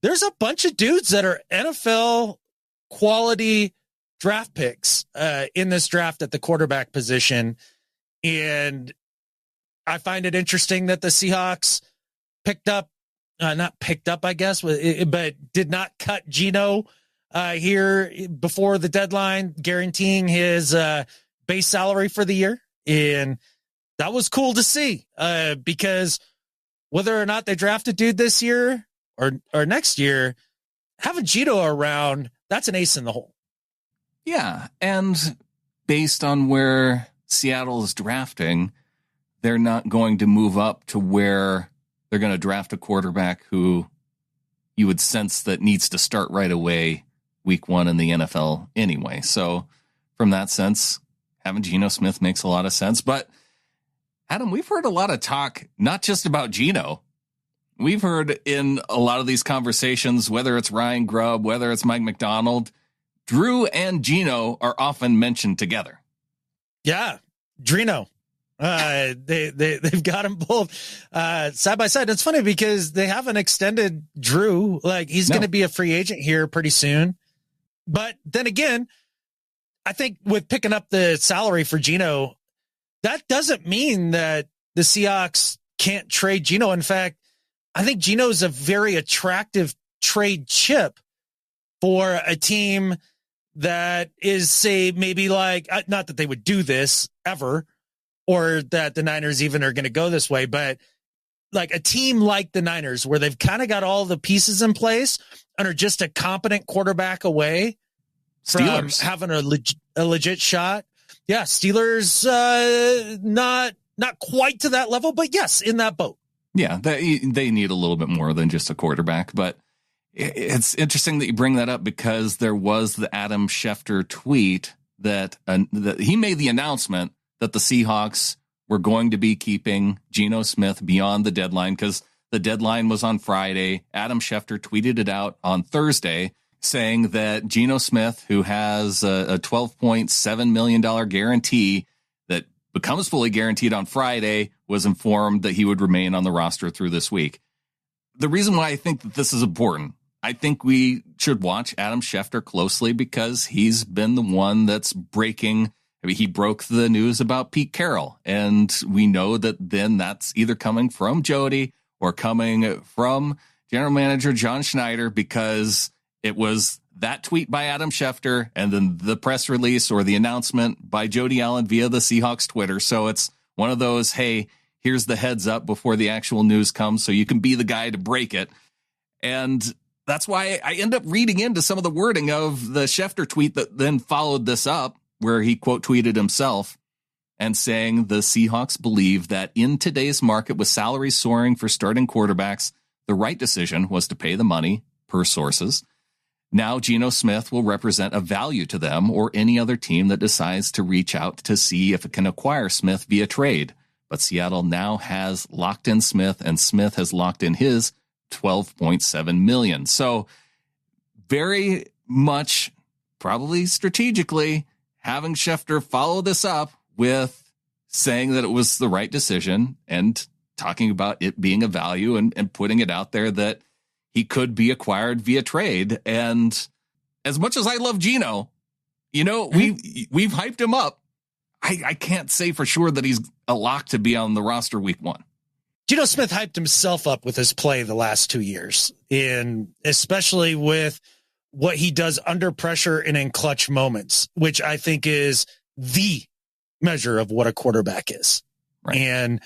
there's a bunch of dudes that are NFL quality draft picks in this draft at the quarterback position. And I find it interesting that the Seahawks not picked up, I guess, but did not cut Geno here before the deadline, guaranteeing his base salary for the year. And that was cool to see because whether or not they draft a dude this year or next year, having Geno around, that's an ace in the hole. Yeah. And based on where Seattle is drafting, they're not going to move up to where they're going to draft a quarterback who you would sense that needs to start right away week one in the NFL anyway. So from that sense, having Geno Smith makes a lot of sense. But Adam, we've heard a lot of talk, not just about Geno. We've heard in a lot of these conversations, whether it's Ryan Grubb, whether it's Mike McDonald, Drew and Geno are often mentioned together. Yeah, Dreno. They've got them both side by side. It's funny because they haven't extended Drew. Like he's going to be a free agent here pretty soon. But then again, I think with picking up the salary for Geno, that doesn't mean that the Seahawks can't trade Geno. In fact, I think Geno is a very attractive trade chip for a team that is, say, maybe like, not that they would do this ever, or that the Niners even are going to go this way, but like a team like the Niners where they've kind of got all the pieces in place and are just a competent quarterback away from having a legit shot. Yeah, Steelers not quite to that level, but yes, in that boat. Yeah, they need a little bit more than just a quarterback, but it's interesting that you bring that up because there was the Adam Schefter tweet that he made the announcement that the Seahawks were going to be keeping Geno Smith beyond the deadline because the deadline was on Friday. Adam Schefter tweeted it out on Thursday saying that Geno Smith, who has a $12.7 million guarantee that becomes fully guaranteed on Friday, was informed that he would remain on the roster through this week. The reason why I think that this is important, I think we should watch Adam Schefter closely because he's been the one that's breaking. I mean, he broke the news about Pete Carroll, and we know that then that's either coming from Jody or coming from general manager John Schneider because it was that tweet by Adam Schefter and then the press release or the announcement by Jody Allen via the Seahawks Twitter. So it's one of those, hey, here's the heads up before the actual news comes so you can be the guy to break it. And that's why I end up reading into some of the wording of the Schefter tweet that then followed this up, where he quote tweeted himself and saying the Seahawks believe that in today's market with salaries soaring for starting quarterbacks, the right decision was to pay the money per sources. Now Geno Smith will represent a value to them or any other team that decides to reach out to see if it can acquire Smith via trade. but Seattle now has locked in Smith, and Smith has locked in his $12.7 million. So very much, probably strategically, having Schefter follow this up with saying that it was the right decision and talking about it being a value and putting it out there that he could be acquired via trade. And as much as I love Geno, we've hyped him up. I can't say for sure that he's a lock to be on the roster week 1. Geno Smith hyped himself up with his play the last 2 years, and especially with what he does under pressure and in clutch moments, which I think is the measure of what a quarterback is. Right. And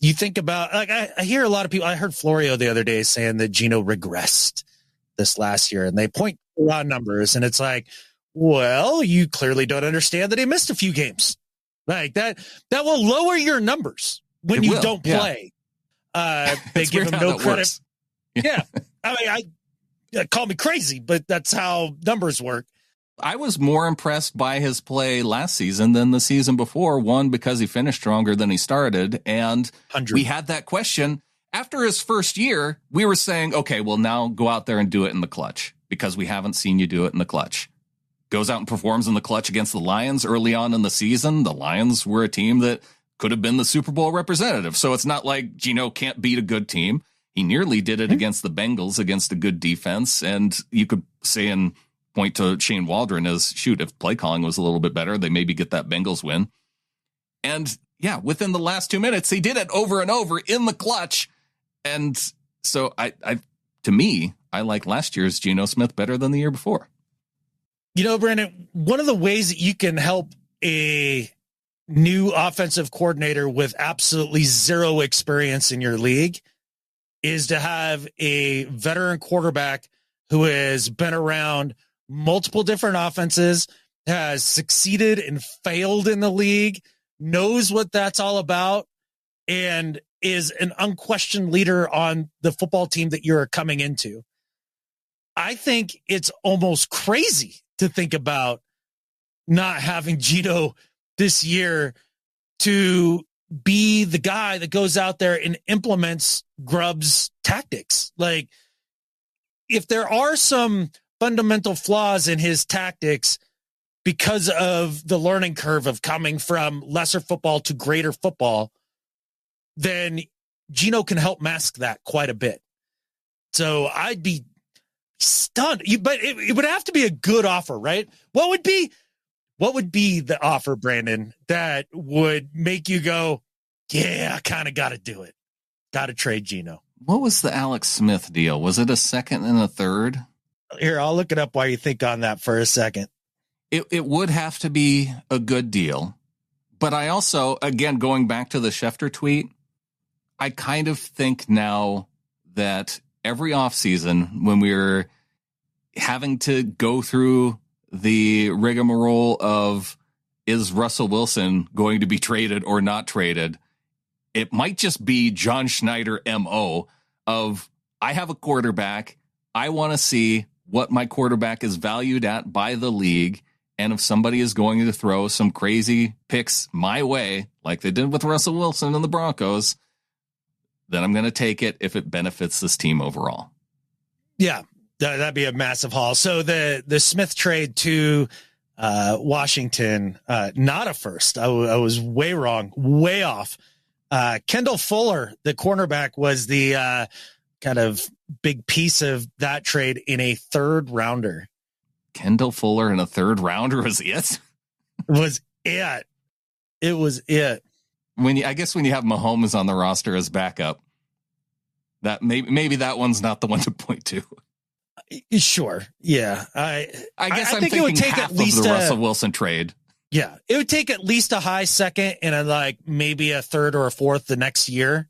you think about, like, I hear a lot of people, I heard Florio the other day saying that Geno regressed this last year, and they point to a lot of numbers, and it's like, well, you clearly don't understand that he missed a few games. Like that will lower your numbers when you don't play. They give him no credit. Yeah. I mean, call me crazy, but that's how numbers work. I was more impressed by his play last season than the season before. One, because he finished stronger than he started. And 100. We had that question after his first year. We were saying, okay, well, now go out there and do it in the clutch, because we haven't seen you do it in the clutch. Goes out and performs in the clutch against the Lions early on in the season. The Lions were a team that could have been the Super Bowl representative. So it's not like Geno can't beat a good team. He nearly did it against the Bengals, against a good defense. And you could say and point to Shane Waldron as, shoot, if play calling was a little bit better, they maybe get that Bengals win. And yeah, within the last 2 minutes, he did it over and over in the clutch. And so to me, I like last year's Geno Smith better than the year before. Brandon, one of the ways that you can help a new offensive coordinator with absolutely zero experience in your league is to have a veteran quarterback who has been around multiple different offenses, has succeeded and failed in the league, knows what that's all about, and is an unquestioned leader on the football team that you're coming into. I think it's almost crazy to think about not having Geno this year to be the guy that goes out there and implements Grubb's tactics. Like, if there are some fundamental flaws in his tactics because of the learning curve of coming from lesser football to greater football, then Geno can help mask that quite a bit. So I'd be stunned. But it would have to be a good offer, right? What would be the offer, Brandon, that would make you go, yeah, I kind of got to do it. Got to trade Geno. What was the Alex Smith deal? Was it a second and a third? Here, I'll look it up while you think on that for a second. It would have to be a good deal. But I also, again, going back to the Schefter tweet, I kind of think now that every offseason, when we're having to go through the rigmarole of, is Russell Wilson going to be traded or not traded, it might just be John Schneider MO of, I have a quarterback. I want to see what my quarterback is valued at by the league. And if somebody is going to throw some crazy picks my way, like they did with Russell Wilson and the Broncos, then I'm going to take it if it benefits this team overall. Yeah, that'd be a massive haul. So the Smith trade to Washington, not a first. I was way wrong, way off. Kendall Fuller, the cornerback, was the kind of big piece of that trade in a third rounder. Kendall Fuller in a third rounder was it? It was it. I guess when you have Mahomes on the roster as backup, that maybe that one's not the one to point to. Sure. Yeah. I guess I'm think thinking it would take half at least of the Russell Wilson trade. Yeah. It would take at least a high second and maybe a third or a fourth the next year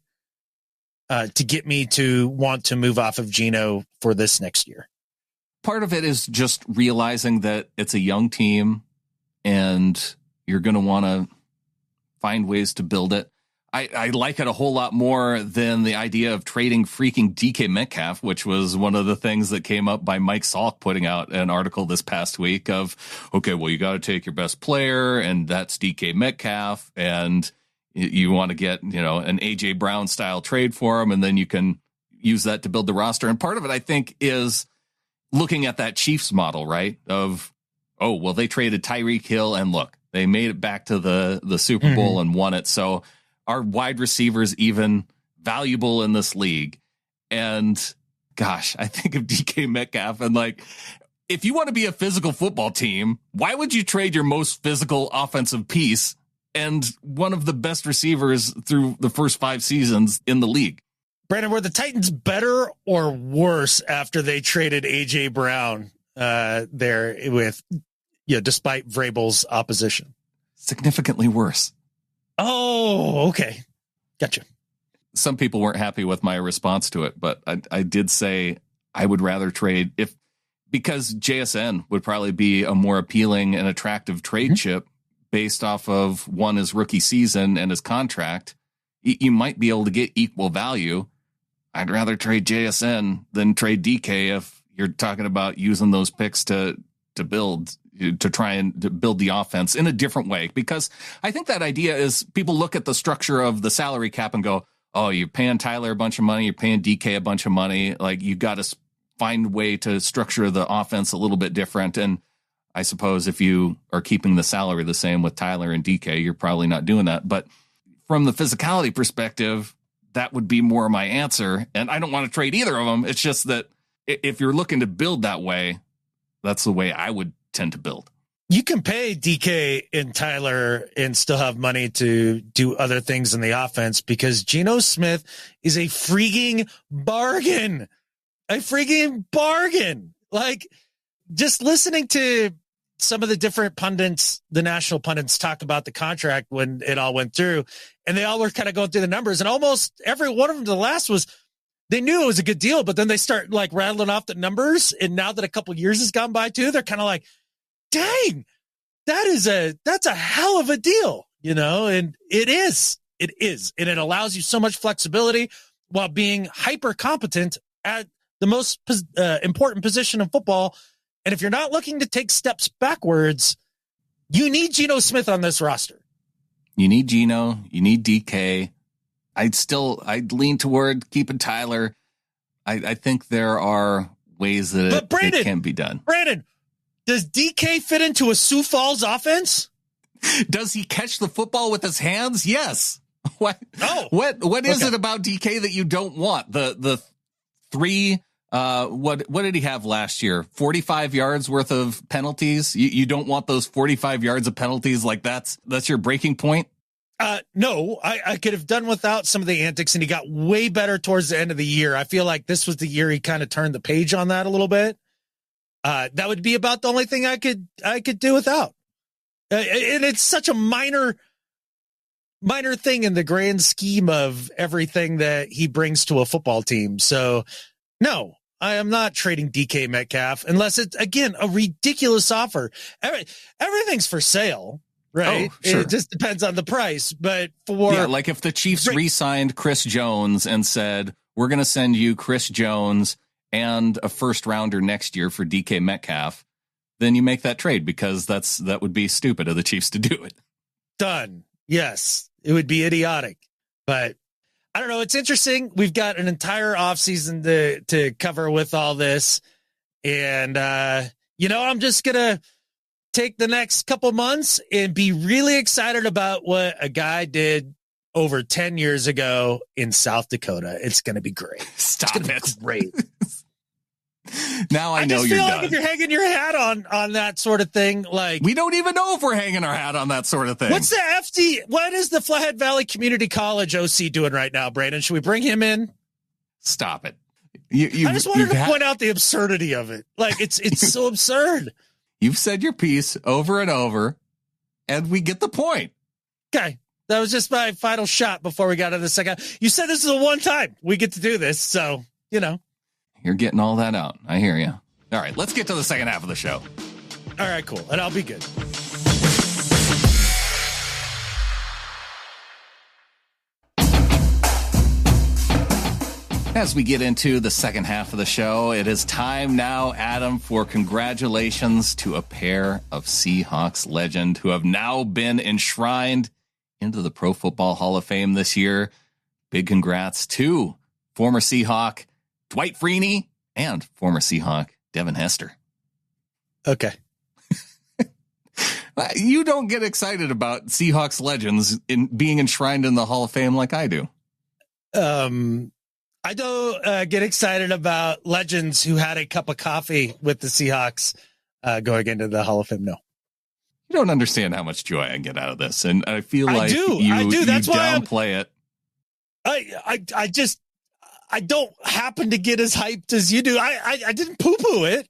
to get me to want to move off of Geno for this next year. Part of it is just realizing that it's a young team and you're going to want to find ways to build it. I like it a whole lot more than the idea of trading freaking DK Metcalf, which was one of the things that came up by Mike Salk putting out an article this past week of, okay, well, you got to take your best player, and that's DK Metcalf. And, You want to get, an AJ Brown style trade for him, and then you can use that to build the roster. And part of it, I think, is looking at that Chiefs model, right? Of, they traded Tyreek Hill, and look, they made it back to the Super Bowl and won it. So are wide receivers even valuable in this league? And gosh, I think of DK Metcalf, and if you want to be a physical football team, why would you trade your most physical offensive piece and one of the best receivers through the first 5 seasons in the league? Brandon, were the Titans better or worse after they traded AJ Brown there with, despite Vrabel's opposition? Significantly worse. Oh, okay. Gotcha. Some people weren't happy with my response to it, but I did say I would rather trade because JSN would probably be a more appealing and attractive trade chip based off of his rookie season and his contract. You might be able to get equal value. I'd rather trade JSN than trade DK if you're talking about using those picks to try and build the offense in a different way. Because I think that idea is people look at the structure of the salary cap and go, oh, you're paying Tyler a bunch of money, you're paying DK a bunch of money. You got to find a way to structure the offense a little bit different. And I suppose if you are keeping the salary the same with Tyler and DK, you're probably not doing that. But from the physicality perspective, that would be more my answer. And I don't want to trade either of them. It's just that if you're looking to build that way, that's the way I would tend to build. You can pay DK and Tyler and still have money to do other things in the offense because Geno Smith is a freaking bargain. A freaking bargain. Just listening to some of the different pundits, the national pundits, talk about the contract when it all went through, and they all were kind of going through the numbers, and almost every one of them, the last was, they knew it was a good deal, but then they start rattling off the numbers. And now that a couple years has gone by too, they're kind of like, dang, that's a hell of a deal, and it is. And it allows you so much flexibility while being hyper competent at the most important position in football. And if you're not looking to take steps backwards, you need Geno Smith on this roster. You need Geno, you need DK. I'd lean toward keeping Tyler. I think there are ways that it can be done. Brandon, does DK fit into a Sioux Falls offense? Does he catch the football with his hands? Yes. What? Oh, what is it about DK that you don't want? The 3. What did he have last year? 45 yards worth of penalties. You don't want those 45 yards of penalties. That's your breaking point. No, I could have done without some of the antics, and he got way better towards the end of the year. I feel like this was the year he kind of turned the page on that a little bit. That would be about the only thing I could do without. And it's such a minor thing in the grand scheme of everything that he brings to a football team. So no, I am not trading DK Metcalf unless it's, again, a ridiculous offer. Everything's for sale, right? Oh, sure. It just depends on the price. But if the Chiefs re-signed Chris Jones and said, we're going to send you Chris Jones and a first rounder next year for DK Metcalf, then you make that trade because that would be stupid of the Chiefs to do it. Done. Yes, it would be idiotic, but I don't know. It's interesting. We've got an entire offseason to cover with all this. And, I'm just going to take the next couple months and be really excited about what a guy did over 10 years ago in South Dakota. It's going to be great. Stop it. Be great. Now I know you're done. Like if you're hanging your hat on that sort of thing, we don't even know if we're hanging our hat on that sort of thing. What is the Flathead Valley Community College OC doing right now, Brandon? Should we bring him in? Stop it. I just wanted to point out the absurdity of it. It's so absurd. You've said your piece over and over, and we get the point. Okay. That was just my final shot before we got to the second. You said this is a one time we get to do this, so, You're getting all that out. I hear you. All right, let's get to the second half of the show. All right, cool. And I'll be good. As we get into the second half of the show, it is time now, Adam, for congratulations to a pair of Seahawks legend who have now been enshrined into the Pro Football Hall of Fame this year. Big congrats to former Seahawk Dwight Freeney and former Seahawk Devin Hester. Okay. You don't get excited about Seahawks legends in being enshrined in the Hall of Fame like I do. I don't get excited about legends who had a cup of coffee with the Seahawks going into the Hall of Fame. No. You don't understand how much joy I get out of this. And I feel like I do. That's you why downplay it. I don't happen to get as hyped as you do. I didn't poo-poo it.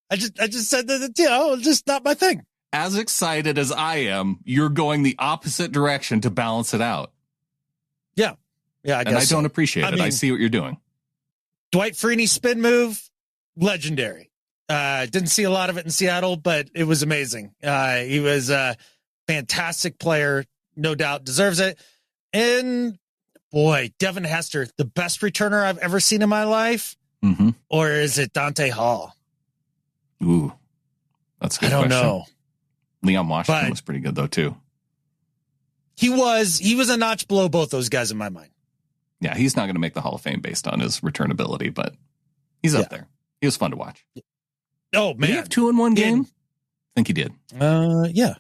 I just said that, it's just not my thing. As excited as I am, you're going the opposite direction to balance it out. Yeah. Yeah, I guess. And I don't appreciate it. I mean, I see what you're doing. Dwight Freeney spin move, legendary. Didn't see a lot of it in Seattle, but it was amazing. He was a fantastic player, no doubt, deserves it. And boy, Devin Hester, the best returner I've ever seen in my life, or is it Dante Hall? Ooh, that's a good I don't question. know. Leon Washington was pretty good though too. He was a notch below both those guys in my mind. Yeah, he's not going to make the Hall of Fame based on his returnability, but he's up there. He was fun to watch. Oh man, did he have 2 in one game? I think he did. Yeah.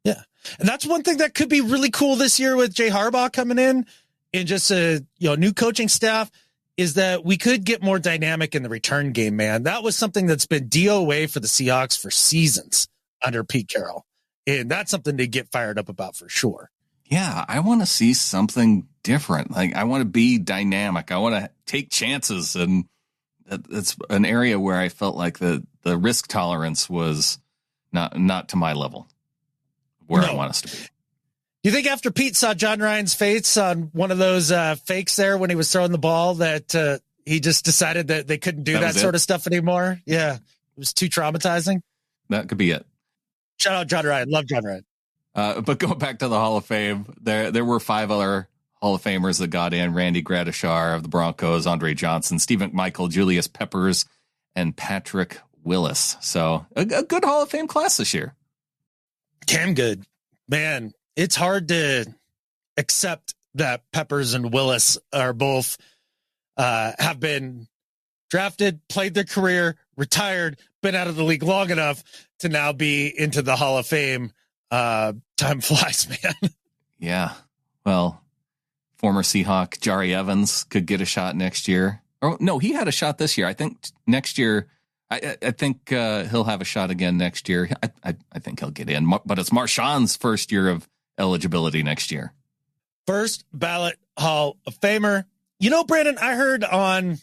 And that's one thing that could be really cool this year with Jay Harbaugh coming in and just a new coaching staff is that we could get more dynamic in the return game, man. That was something that's been DOA for the Seahawks for seasons under Pete Carroll. And that's something to get fired up about for sure. Yeah, I want to see something different. Like I want to be dynamic. I want to take chances. And it's an area where I felt like the risk tolerance was not to my level where I want us to be. You think after Pete saw John Ryan's face on one of those fakes there when he was throwing the ball that he just decided that they couldn't do that sort of stuff anymore? Yeah, it was too traumatizing. That could be it. Shout out John Ryan. Love John Ryan. But going back to the Hall of Fame, there were 5 other Hall of Famers that got in: Randy Gradishar of the Broncos, Andre Johnson, Steve McMichael, Julius Peppers, and Patrick Willis. So a good Hall of Fame class this year. Damn good. Man, it's hard to accept that Peppers and Willis are both have been drafted, played their career, retired, been out of the league long enough to now be into the Hall of Fame. Time flies, man. Yeah. Well, former Seahawk Jari Evans could get a shot next year. Oh, no, he had a shot this year. I think next year, I think he'll have a shot again next year. I think he'll get in, but it's Marshawn's first year of eligibility next year. First ballot Hall of Famer. Brandon, I heard on,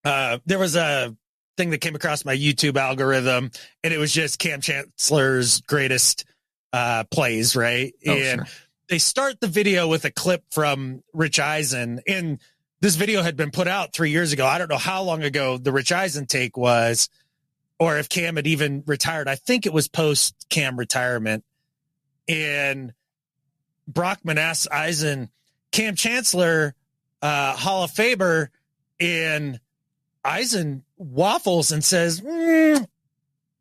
there was a thing that came across my YouTube algorithm, and it was just Cam Chancellor's greatest plays, right? Oh, and sure. They start the video with a clip from Rich Eisen, and this video had been put out 3 years ago. I don't know how long ago the Rich Eisen take was, or if Cam had even retired. I think it was post Cam retirement. And Brockman asks Eisen, Cam Chancellor, Hall of Famer, and Eisen waffles and says,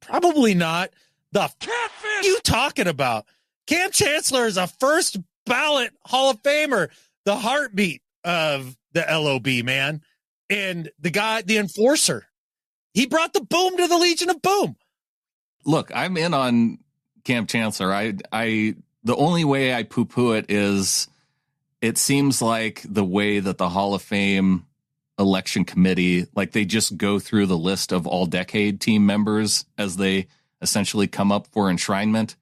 probably not. The catfish you talking about? Cam Chancellor is a first ballot Hall of Famer, the heartbeat of the LOB, man. And the guy, the enforcer, he brought the boom to the Legion of Boom. Look, I'm in on Cam Chancellor. The only way I poo-poo it is it seems like the way that the Hall of Fame election committee, like they just go through the list of all decade team members as they essentially come up for enshrinement.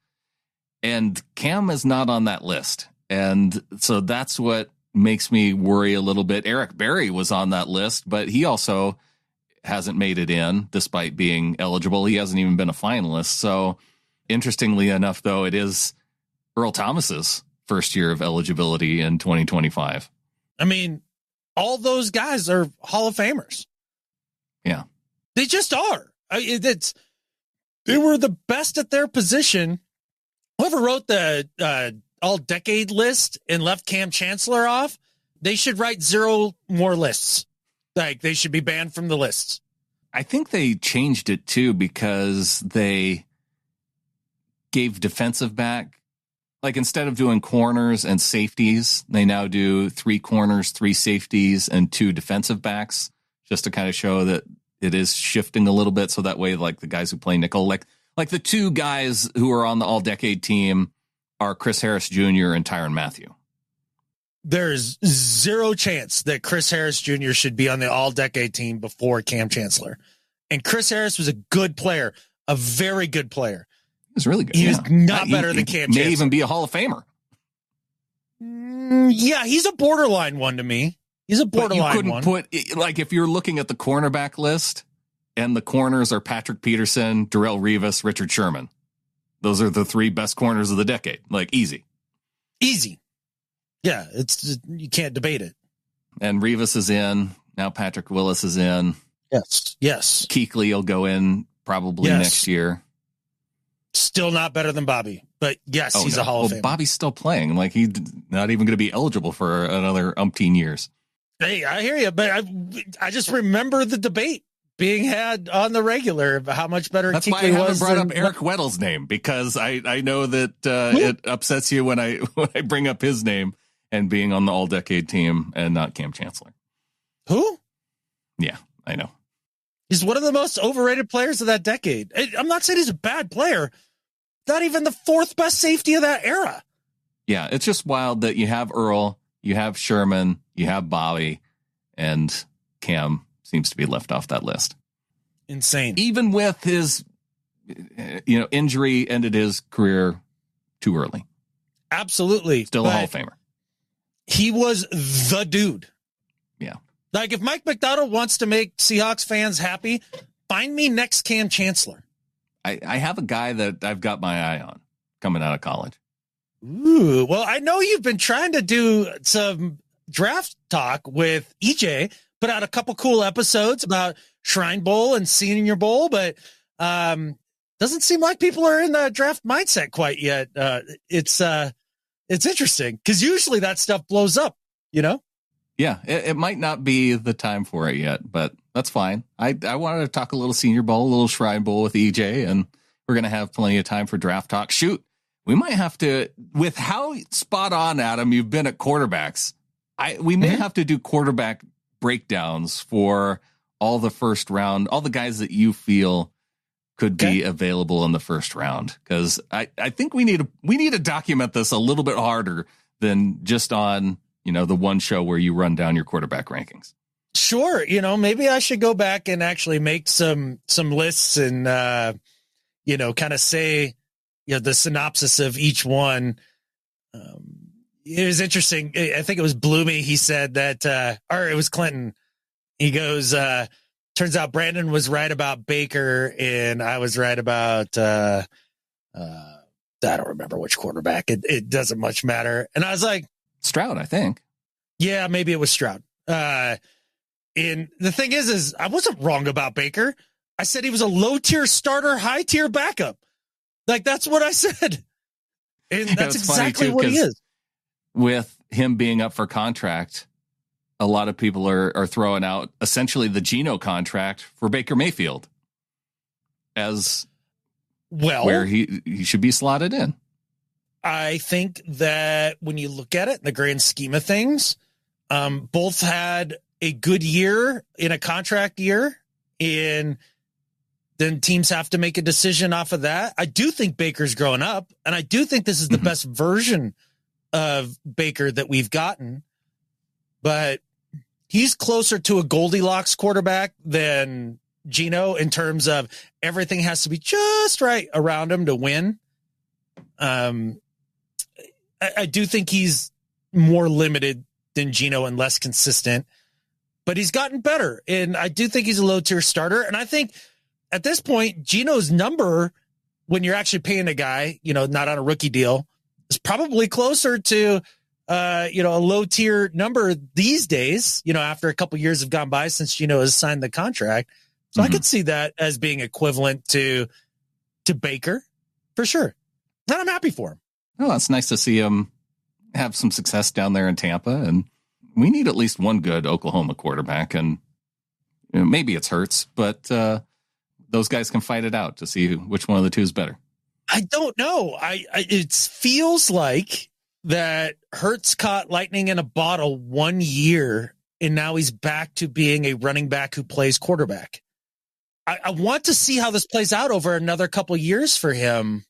And Cam is not on that list. And so that's what makes me worry a little bit. Eric Berry was on that list, but he also hasn't made it in despite being eligible. He hasn't even been a finalist. So interestingly enough, though, it is Earl Thomas's first year of eligibility in 2025. I mean, all those guys are Hall of Famers. Yeah. They just are. They were the best at their position. Whoever wrote the all-decade list and left Cam Chancellor off, they should write 0 more lists. Like, they should be banned from the lists. I think they changed it, too, because they gave defensive back. like instead of doing corners and safeties, they now do 3 corners, 3 safeties, and 2 defensive backs, just to kind of show that it is shifting a little bit. So that way, like the guys who play nickel, like the 2 guys who are on the all-decade team are Chris Harris Jr. and Tyrann Mathieu. There's zero chance that Chris Harris Jr. should be on the all-decade team before Cam Chancellor. And Chris Harris was a good player, a very good player. He was really good. He was not better than Cam Chancellor. May even be a Hall of Famer. Yeah, he's a borderline one to me. He's a borderline one. You couldn't put, like, if you're looking at the cornerback list and the corners are Patrick Peterson, Darrelle Revis, Richard Sherman. Those are the 3 best corners of the decade. Like, easy. Easy. Yeah, you can't debate it. And Revis is in. Now Patrick Willis is in. Yes. Kuechly will go in probably next year. Still not better than Bobby, but yes, he's a Hall of Famer. Bobby's still playing. Like, he's not even going to be eligible for another umpteen years. Hey, I hear you, but I just remember the debate being had on the regular about how much better That's Kuechly why I haven't was. brought up Eric Weddle's name, because I know that it upsets you when I bring up his name and being on the all-decade team and not Cam Chancellor. Who? Yeah, I know. He's one of the most overrated players of that decade. I'm not saying he's a bad player. Not even the 4th best safety of that era. Yeah, it's just wild that you have Earl, you have Sherman, you have Bobby, and Cam seems to be left off that list. Insane. Even with his, injury ended his career too early. Absolutely. Still a Hall of Famer. He was the dude. Yeah. Like, if Mike McDonald wants to make Seahawks fans happy, find me next Cam Chancellor. I have a guy that I've got my eye on coming out of college. Ooh, well, I know you've been trying to do some draft talk with EJ, put out a couple cool episodes about Shrine Bowl and Senior Bowl, but doesn't seem like people are in the draft mindset quite yet. It's interesting because usually that stuff blows up, Yeah, it might not be the time for it yet, but that's fine. I wanted to talk a little Senior Bowl, a little Shrine Bowl with EJ, and we're going to have plenty of time for draft talk. Shoot, we might have to, with how spot on, Adam, you've been at quarterbacks, we may have to do quarterback breakdowns for all the first round, all the guys that you feel could be available in the first round. Because I think we need to document this a little bit harder than just on, the one show where you run down your quarterback rankings. Sure. Maybe I should go back and actually make some lists and, kind of say, the synopsis of each one. It was interesting. I think it was Bloomy. He said that, or it was Clinton. He goes, turns out Brandon was right about Baker and I was right about, I don't remember which quarterback. It doesn't much matter. And I was like, Stroud, I think. Yeah, maybe it was Stroud. And the thing is I wasn't wrong about Baker. I said he was a low-tier starter, high-tier backup. Like, that's what I said. And that's exactly what he is. With him being up for contract, a lot of people are throwing out essentially the Geno contract for Baker Mayfield as where he should be slotted in. I think that when you look at it in the grand scheme of things, both had a good year in a contract year, and then teams have to make a decision off of that. I do think Baker's growing up, and I do think this is the best version of Baker that we've gotten, but he's closer to a Goldilocks quarterback than Geno in terms of everything has to be just right around him to win. I do think he's more limited than Geno and less consistent, but he's gotten better. And I do think he's a low tier starter. And I think at this point, Geno's number, when you're actually paying a guy, not on a rookie deal, is probably closer to, a low tier number these days, after a couple years have gone by since Geno has signed the contract. So I could see that as being equivalent to Baker for sure. And I'm happy for him. Oh, it's nice to see him have some success down there in Tampa. And we need at least one good Oklahoma quarterback. And maybe it's Hurts, but those guys can fight it out to see which one of the two is better. I don't know. It feels like that Hurts caught lightning in a bottle 1 year, and now he's back to being a running back who plays quarterback. I want to see how this plays out over another couple years for him.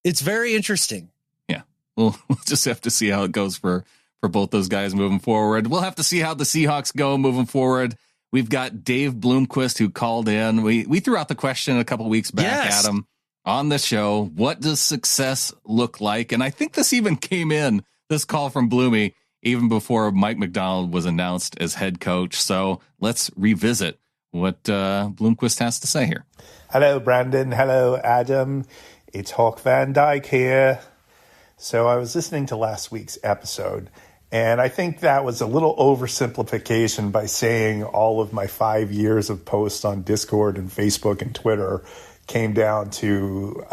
It's very interesting. Yeah. We'll just have to see how it goes for both those guys moving forward. We'll have to see how the Seahawks go moving forward. We've got Dave Bloomquist who called in. We threw out the question a couple weeks back at him on the show. What does success look like? And I think this even came in, this call from Bloomy, even before Mike McDonald was announced as head coach. So let's revisit what Bloomquist has to say here. Hello, Brandon. Hello, Adam. It's Hawk Van Dyke here. So I was listening to last week's episode, and I think that was a little oversimplification by saying all of my 5 years of posts on Discord and Facebook and Twitter came down to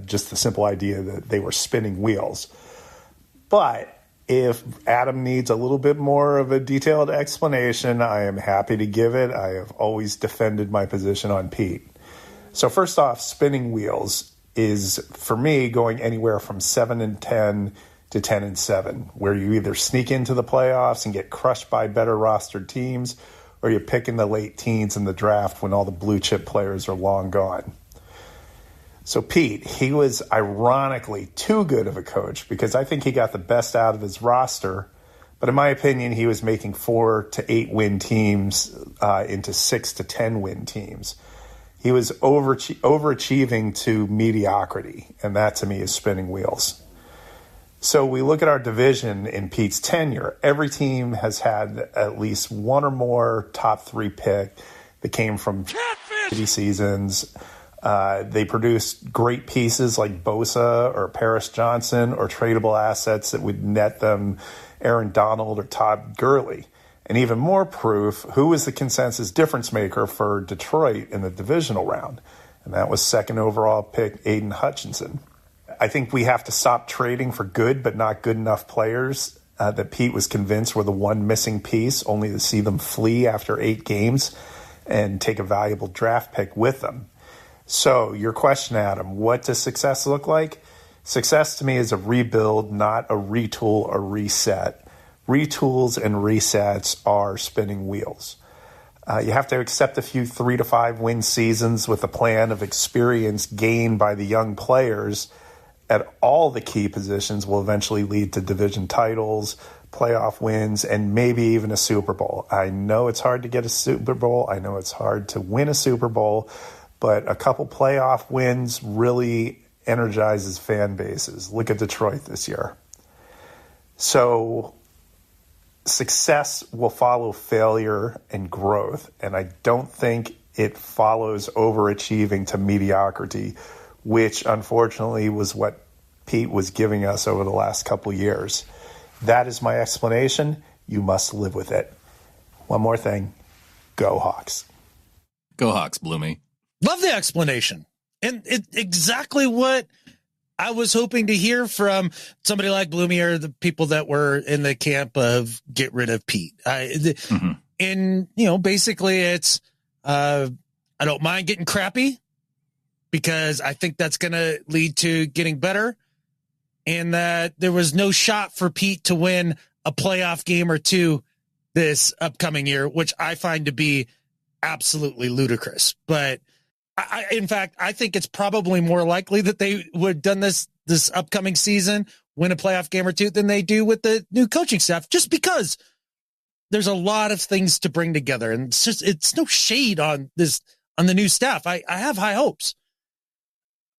just the simple idea that they were spinning wheels. But if Adam needs a little bit more of a detailed explanation, I am happy to give it. I have always defended my position on Pete. So first off, spinning wheels is, for me, going anywhere from 7-10 to 10-7, where you either sneak into the playoffs and get crushed by better rostered teams, or you pick in the late teens in the draft when all the blue chip players are long gone. So Pete, he was ironically too good of a coach because I think he got the best out of his roster. But in my opinion, he was making 4 to 8 win teams into 6 to 10 win teams. He was overachieving to mediocrity, and that to me is spinning wheels. So we look at our division in Pete's tenure. Every team has had at least one or more top 3 pick that came from shitty seasons. They produced great pieces like Bosa or Paris Johnson, or tradable assets that would net them Aaron Donald or Todd Gurley. And even more proof, who was the consensus difference maker for Detroit in the divisional round? And that was second overall pick Aden Hutchinson. I think we have to stop trading for good but not good enough players that Pete was convinced were the one missing piece, only to see them flee after 8 games and take a valuable draft pick with them. So your question, Adam, what does success look like? Success to me is a rebuild, not a retool or reset. Retools and resets are spinning wheels. You have to accept a few 3 to 5 win seasons with a plan of experience gained by the young players at all the key positions will eventually lead to division titles, playoff wins, and maybe even a Super Bowl. I know it's hard to get a Super Bowl. I know it's hard to win a Super Bowl, but a couple playoff wins really energizes fan bases. Look at Detroit this year. So success will follow failure and growth, and I don't think it follows overachieving to mediocrity, which unfortunately was what Pete was giving us over the last couple years. That is my explanation. You must live with it. One more thing. Go Hawks. Go Hawks, Bloomy. Love the explanation. And it's exactly what I was hoping to hear from somebody like Bloomy or the people that were in the camp of get rid of Pete. And, basically it's, I don't mind getting crappy because I think that's going to lead to getting better, and that there was no shot for Pete to win a playoff game or 2 this upcoming year, which I find to be absolutely ludicrous. But in fact, I think it's probably more likely that they would have done this upcoming season, win a playoff game or 2, than they do with the new coaching staff, just because there's a lot of things to bring together. And it's no shade on the new staff. I have high hopes.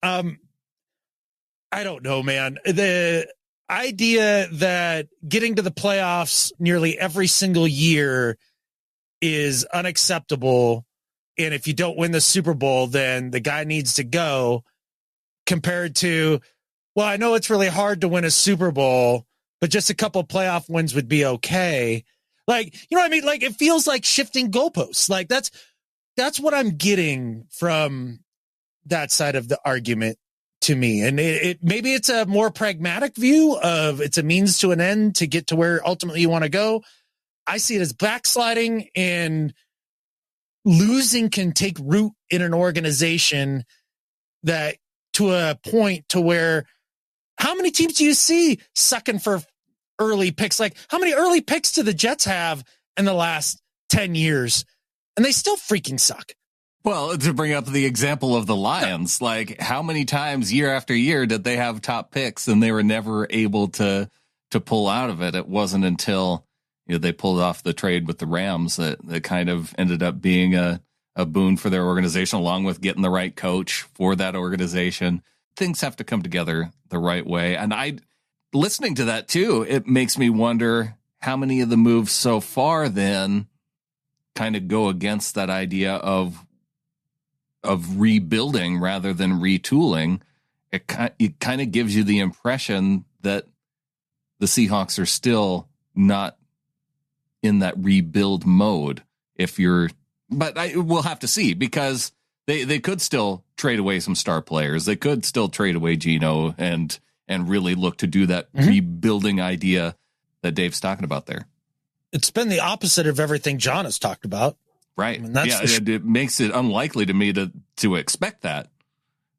I don't know, man. The idea that getting to the playoffs nearly every single year is unacceptable, and if you don't win the Super Bowl, then the guy needs to go, compared to, well, I know it's really hard to win a Super Bowl, but just a couple playoff wins would be okay. Like, you know what I mean? Like, it feels like shifting goalposts. Like, that's what I'm getting from that side of the argument to me. And maybe it's a more pragmatic view of it's a means to an end to get to where ultimately you want to go. I see it as backsliding, and losing can take root in an organization that to a point to where how many teams do you see sucking for early picks? Like, how many early picks do the Jets have in the last 10 years? And they still freaking suck. Well, to bring up the example of the Lions, like how many times year after year did they have top picks and they were never able to pull out of it? It wasn't until they pulled off the trade with the Rams that kind of ended up being a boon for their organization, along with getting the right coach for that organization. Things have to come together the right way. And listening to that too, it makes me wonder how many of the moves so far then kind of go against that idea of rebuilding rather than retooling. It kind of gives you the impression that the Seahawks are still not in that rebuild mode. But we'll have to see, because they could still trade away some star players. They could still trade away Geno and really look to do that rebuilding idea that Dave's talking about there. It's been the opposite of everything John has talked about. Right. I mean, it makes it unlikely to me to expect that.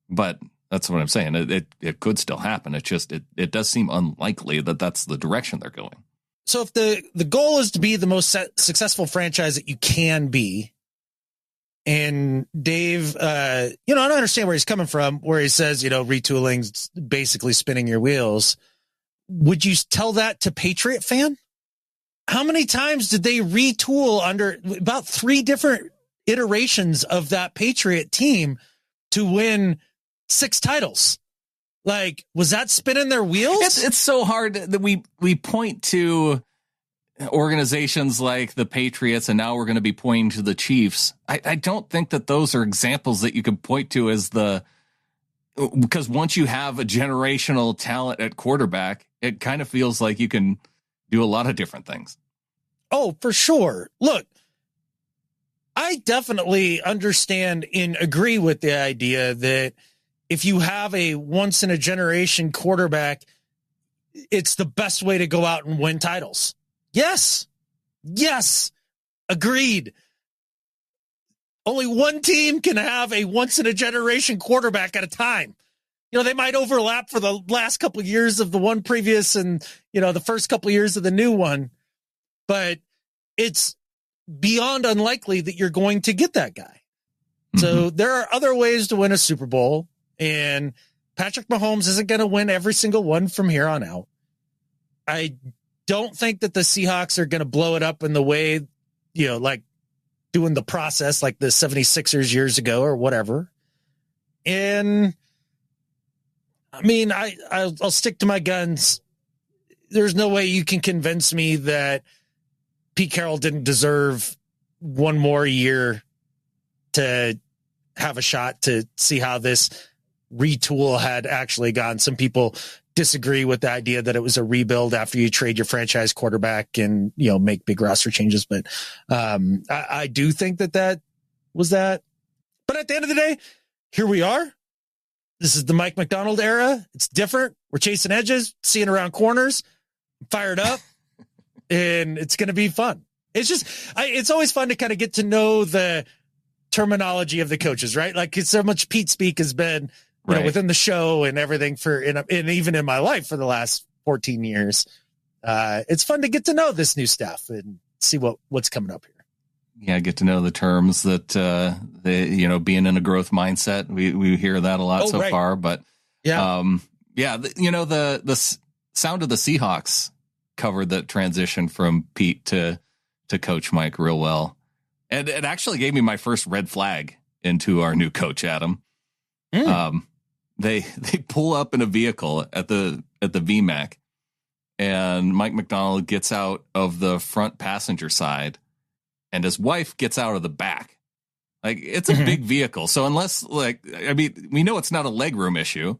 But that's what I'm saying. It could still happen. It's just it does seem unlikely that that's the direction they're going. So if the goal is to be the most successful franchise that you can be, and Dave, I don't understand where he's coming from, where he says, retooling, basically spinning your wheels. Would you tell that to Patriot fan? How many times did they retool under about 3 different iterations of that Patriot team to win 6 titles? Like, was that spinning their wheels? It's so hard that we point to organizations like the Patriots, and now we're going to be pointing to the Chiefs. I don't think that those are examples that you can point to as because once you have a generational talent at quarterback, it kind of feels like you can do a lot of different things. Oh, for sure. Look, I definitely understand and agree with the idea that if you have a once in a generation quarterback, it's the best way to go out and win titles. Yes. Agreed. Only one team can have a once in a generation quarterback at a time. They might overlap for the last couple of years of the one previous and, the first couple of years of the new one, but it's beyond unlikely that you're going to get that guy. So there are other ways to win a Super Bowl, and Patrick Mahomes isn't going to win every single one from here on out. I don't think that the Seahawks are going to blow it up in the way, like doing the process like the 76ers years ago or whatever. And I mean, I'll stick to my guns. There's no way you can convince me that Pete Carroll didn't deserve one more year to have a shot to see how this retool had actually gone. Some people disagree with the idea that it was a rebuild after you trade your franchise quarterback and, make big roster changes. But I do think that was that. But at the end of the day, here we are. This is the Mike McDonald era. It's different. We're chasing edges, seeing around corners, fired up, and it's going to be fun. It's just, it's always fun to kind of get to know the terminology of the coaches, right? Like, so much Pete speak has been, within the show and everything and even in my life for the last 14 years. It's fun to get to know this new stuff and see what's coming up here. Yeah, get to know the terms that being in a growth mindset. We hear that a lot far, but the sound of the Seahawks covered that transition from Pete to Coach Mike real well, and it actually gave me my first red flag into our new coach, Adam. They pull up in a vehicle at the VMAC, and Mike McDonald gets out of the front passenger side, and his wife gets out of the back. Like, it's a big vehicle. So unless, we know it's not a legroom issue.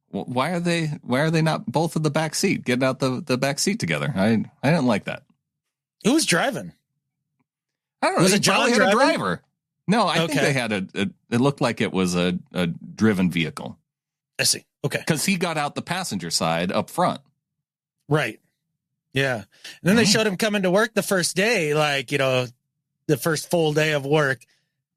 Why are they not both in the back seat, getting out the back seat together? I didn't like that. Who was driving? I don't know. Was it John driving? A driver? No, I think they had it looked like it was a driven vehicle. I see. Okay. Because he got out the passenger side up front. Right. Yeah. And then they showed him coming to work the first day, the first full day of work,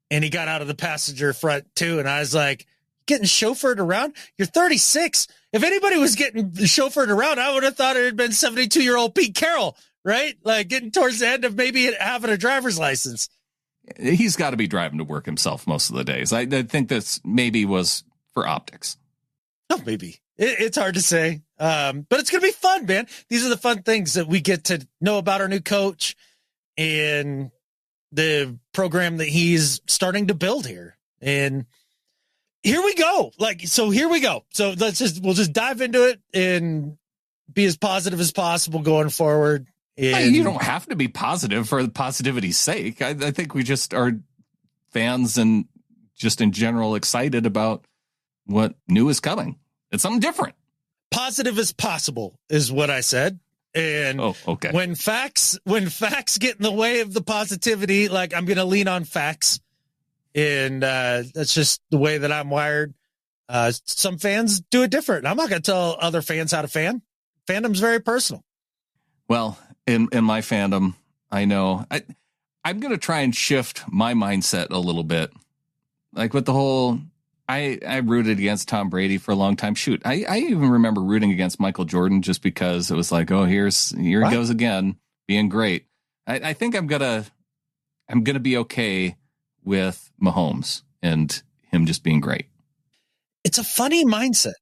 and he got out of the passenger front too. And I was like, getting chauffeured around. You're 36. If anybody was getting chauffeured around, I would have thought it had been 72-year-old Pete Carroll, right? Like getting towards the end of maybe having a driver's license. He's got to be driving to work himself most of the days. I think this maybe was for optics. Oh, maybe. It's hard to say. But it's going to be fun, man. These are the fun things that we get to know about our new coach and the program that he's starting to build here. And here we go. Here we go. So we'll just dive into it and be as positive as possible going forward. And you don't have to be positive for the positivity's sake. I think we just are fans and just in general excited about what new is coming. It's something different. Positive as possible is what I said. And okay. When facts get in the way of the positivity, like I'm going to lean on facts. And that's just the way that I'm wired. Some fans do it different. I'm not going to tell other fans how to fan. Fandom's very personal. Well, in my fandom, I know I'm going to try and shift my mindset a little bit. Like with the whole, I rooted against Tom Brady for a long time. Shoot, I even remember rooting against Michael Jordan just because it was like, oh, here he goes again, being great. I think I'm gonna be okay with Mahomes and him just being great. It's a funny mindset.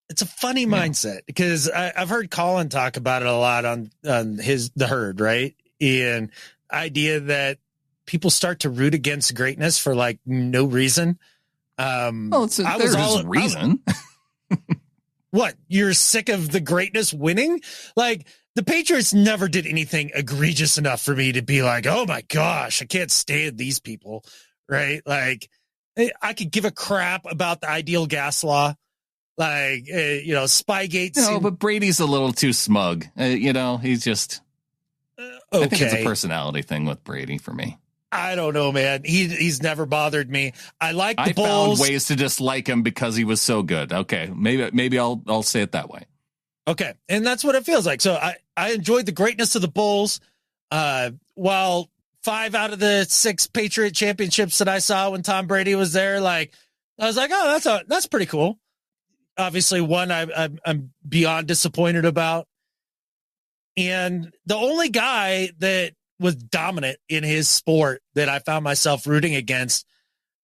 It's a funny mindset because I've heard Colin talk about it a lot on the herd, right? And idea that people start to root against greatness for like no reason. There's a reason. What? You're sick of the greatness winning? Like the Patriots never did anything egregious enough for me to be like, oh my gosh, I can't stand these people, right? Like I could give a crap about the ideal gas law. Like, Spygate. No, but Brady's a little too smug. He's just, okay. I think it's a personality thing with Brady for me. I don't know, man. He's never bothered me. I like the Bulls. I found ways to dislike him because he was so good. Okay. Maybe I'll say it that way. Okay. And that's what it feels like. So I enjoyed the greatness of the Bulls. While 5 out of the 6 Patriot championships that I saw when Tom Brady was there, like, I was like, oh, that's pretty cool. Obviously, one I'm beyond disappointed about. And the only guy that was dominant in his sport that I found myself rooting against,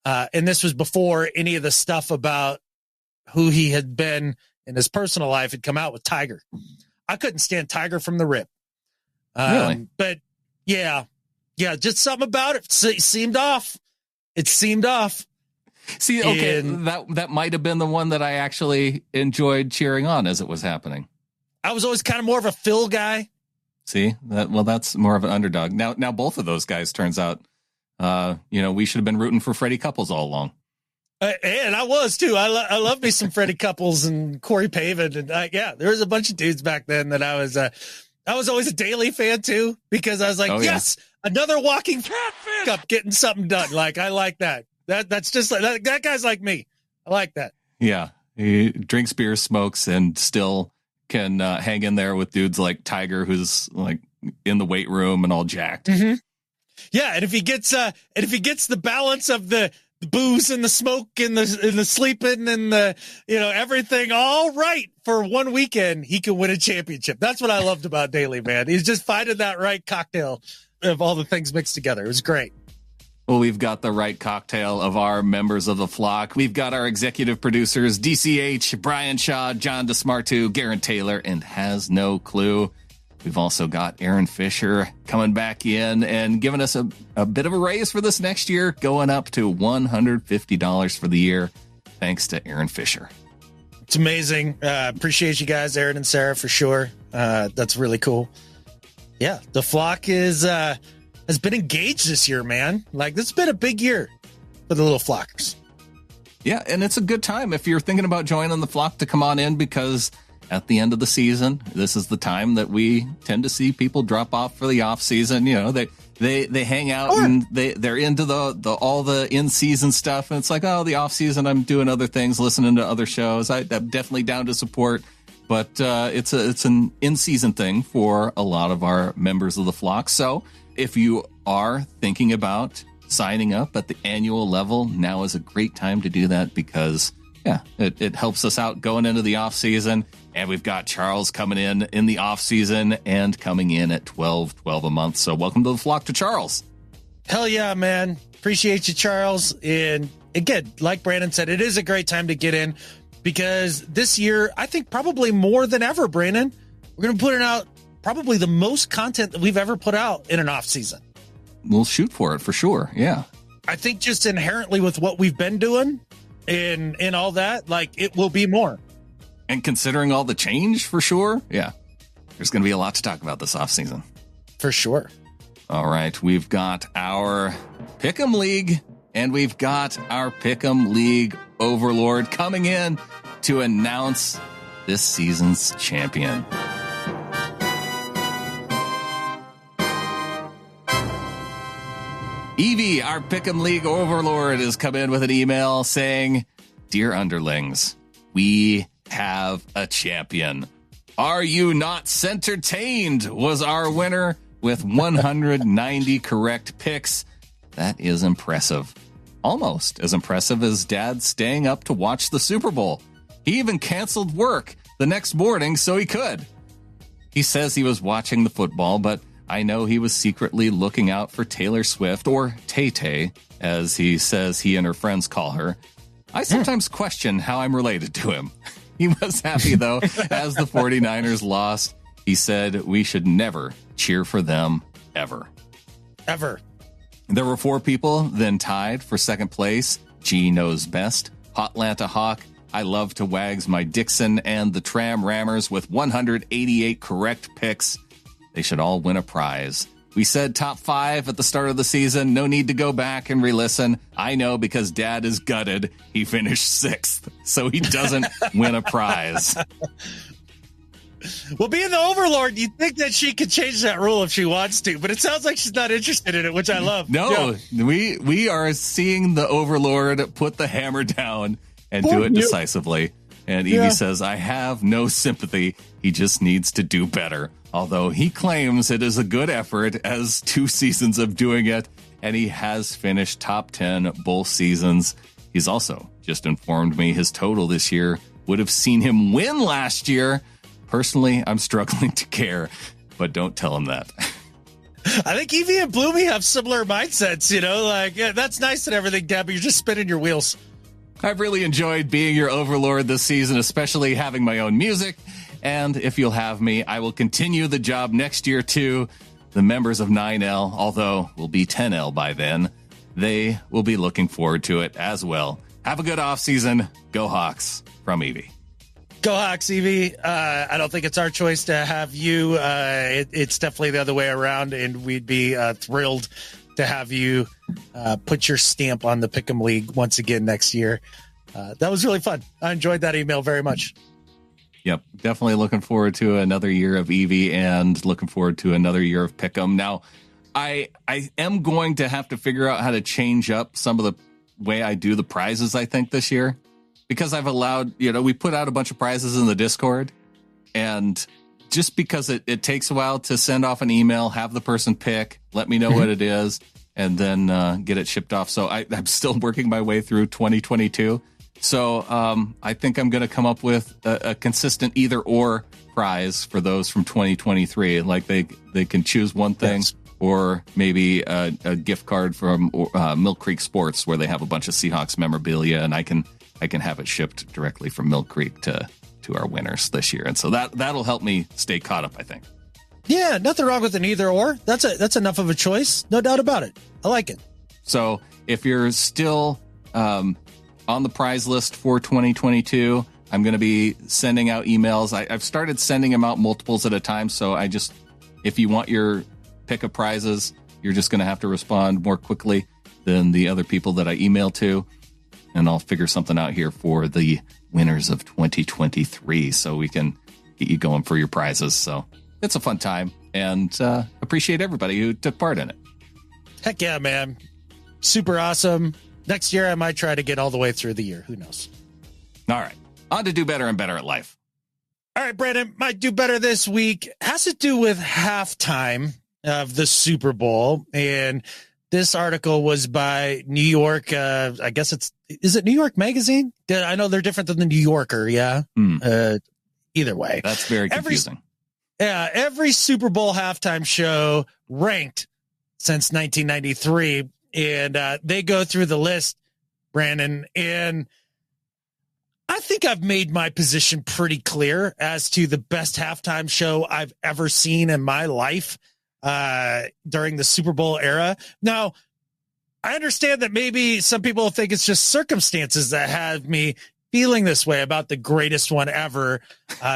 and this was before any of the stuff about who he had been in his personal life had come out, with Tiger. I couldn't stand Tiger from the rip. Really? But yeah, just something about it seemed off. It seemed off. See, okay, that might have been the one that I actually enjoyed cheering on as it was happening. I was always kind of more of a Phil guy. See, that's more of an underdog. Now both of those guys, turns out, we should have been rooting for Freddie Couples all along. And I was too. I love me some Freddie Couples and Corey Pavin, and there was a bunch of dudes back then that I was always a Daly fan too, because I was like, yes, another walking catfish up getting something done. Like I like that. That's just like that guy's like me. I like that. Yeah. He drinks beer, smokes, and still can hang in there with dudes like Tiger, who's like in the weight room and all jacked. Mm-hmm. Yeah. And if he gets the balance of the booze and the smoke and the sleeping and the, everything all right for one weekend, he can win a championship. That's what I loved about Daly, man. He's just finding that right cocktail of all the things mixed together. It was great. Well, we've got the right cocktail of our members of the flock. We've got our executive producers, DCH, Brian Shaw, John DeSmartu, Garrett Taylor, and Has No Clue. We've also got Aaron Fisher coming back in and giving us a bit of a raise for this next year, going up to $150 for the year, thanks to Aaron Fisher. It's amazing. Appreciate you guys, Aaron and Sarah, for sure. That's really cool. Yeah, the flock has been engaged this year, man. Like, this has been a big year for the little flockers. Yeah, and it's a good time if you're thinking about joining the flock to come on in, because at the end of the season, this is the time that we tend to see people drop off for the off season. They hang out and they're into the all the in-season stuff, and it's like, oh, the off season, I'm doing other things, listening to other shows. I'm definitely down to support, but it's an in-season thing for a lot of our members of the flock. So if you are thinking about signing up at the annual level, now is a great time to do that, because Yeah, it helps us out going into the off season. And we've got Charles coming in the off season and coming in at $12 a month. So welcome to the flock to Charles. Hell yeah, man. Appreciate you, Charles. And again, like Brandon said, it is a great time to get in because this year, I think probably more than ever, Brandon, we're going to put out probably the most content that we've ever put out in an off season. We'll shoot for it for sure. Yeah. I think just inherently with what we've been doing and all that, like it will be more. And considering all the change for sure. Yeah. There's going to be a lot to talk about this offseason. For sure. All right. We've got our Pick'em League and we've got our Pick'em League Overlord coming in to announce this season's champion. Evie, our Pick'em League Overlord, has come in with an email saying, "Dear underlings, we have a champion. Are you not entertained? Was our winner with 190 correct picks. That is impressive. Almost as impressive as Dad staying up to watch the Super Bowl. He even canceled work the next morning so he could. He says he was watching the football, but I know he was secretly looking out for Taylor Swift, or Tay-Tay, as he says he and her friends call her. I sometimes question how I'm related to him. He was happy, though, as the 49ers lost. He said we should never cheer for them, ever. Ever. There were 4 people then tied for second place. G Knows Best, Hotlanta Hawk, I Love to Wags My Dixon, and the Tram Rammers with 188 correct picks. They should all win a prize. We said top 5 at the start of the season. No need to go back and re-listen. I know because Dad is gutted. He finished 6th, so he doesn't win a prize. Well, being the Overlord, you'd think that she could change that rule if she wants to, but it sounds like she's not interested in it, which I love. No, yeah. we are seeing the Overlord put the hammer down and do it decisively. And Evie says, I have no sympathy. He just needs to do better. Although he claims it is a good effort as 2 seasons of doing it, and he has finished top 10 both seasons. He's also just informed me his total this year would have seen him win last year. Personally, I'm struggling to care, but don't tell him that. I think Evie and Bloomy have similar mindsets, you know, like, yeah, that's nice and everything, Dad, but you're just spinning your wheels. I've really enjoyed being your Overlord this season, especially having my own music. And if you'll have me, I will continue the job next year, too. The members of 9L, although we'll be 10L by then, they will be looking forward to it as well. Have a good offseason. Go Hawks, from Evie. Go Hawks, Evie. I don't think it's our choice to have you. It's definitely the other way around, and we'd be thrilled to have you put your stamp on the Pick'em League once again next year. That was really fun. I enjoyed that email very much. Yep, definitely looking forward to another year of Evie and looking forward to another year of Pick'em. Now, I am going to have to figure out how to change up some of the way I do the prizes, I think, this year. Because I've allowed, we put out a bunch of prizes in the Discord, and just because it takes a while to send off an email, have the person pick, let me know what it is, and then get it shipped off. So I'm still working my way through 2022. So I think I'm going to come up with a consistent either or prize for those from 2023. Like they can choose one thing, or maybe a gift card from Mill Creek Sports where they have a bunch of Seahawks memorabilia, and I can have it shipped directly from Mill Creek to our winners this year. And so that'll help me stay caught up, I think. Yeah, nothing wrong with an either or. That's enough of a choice. No doubt about it. I like it. So if you're still on the prize list for 2022, I'm going to be sending out emails. I've started sending them out multiples at a time. So if you want your pick of prizes, you're just going to have to respond more quickly than the other people that I email to. And I'll figure something out here for the winners of 2023 so we can get you going for your prizes. So it's a fun time, and appreciate everybody who took part in it. Heck yeah, man. Super awesome. Next year, I might try to get all the way through the year. Who knows? All right. On to do better and better at life. All right, Brandon, might do better this week. Has to do with halftime of the Super Bowl. And This article was by New York. I guess is it New York Magazine? I know they're different than the New Yorker. Yeah. Either way. That's very confusing. Every Super Bowl halftime show ranked since 1993. And they go through the list, Brandon, and I think I've made my position pretty clear as to the best halftime show I've ever seen in my life during the Super Bowl era. Now, I understand that maybe some people think it's just circumstances that have me feeling this way about the greatest one ever,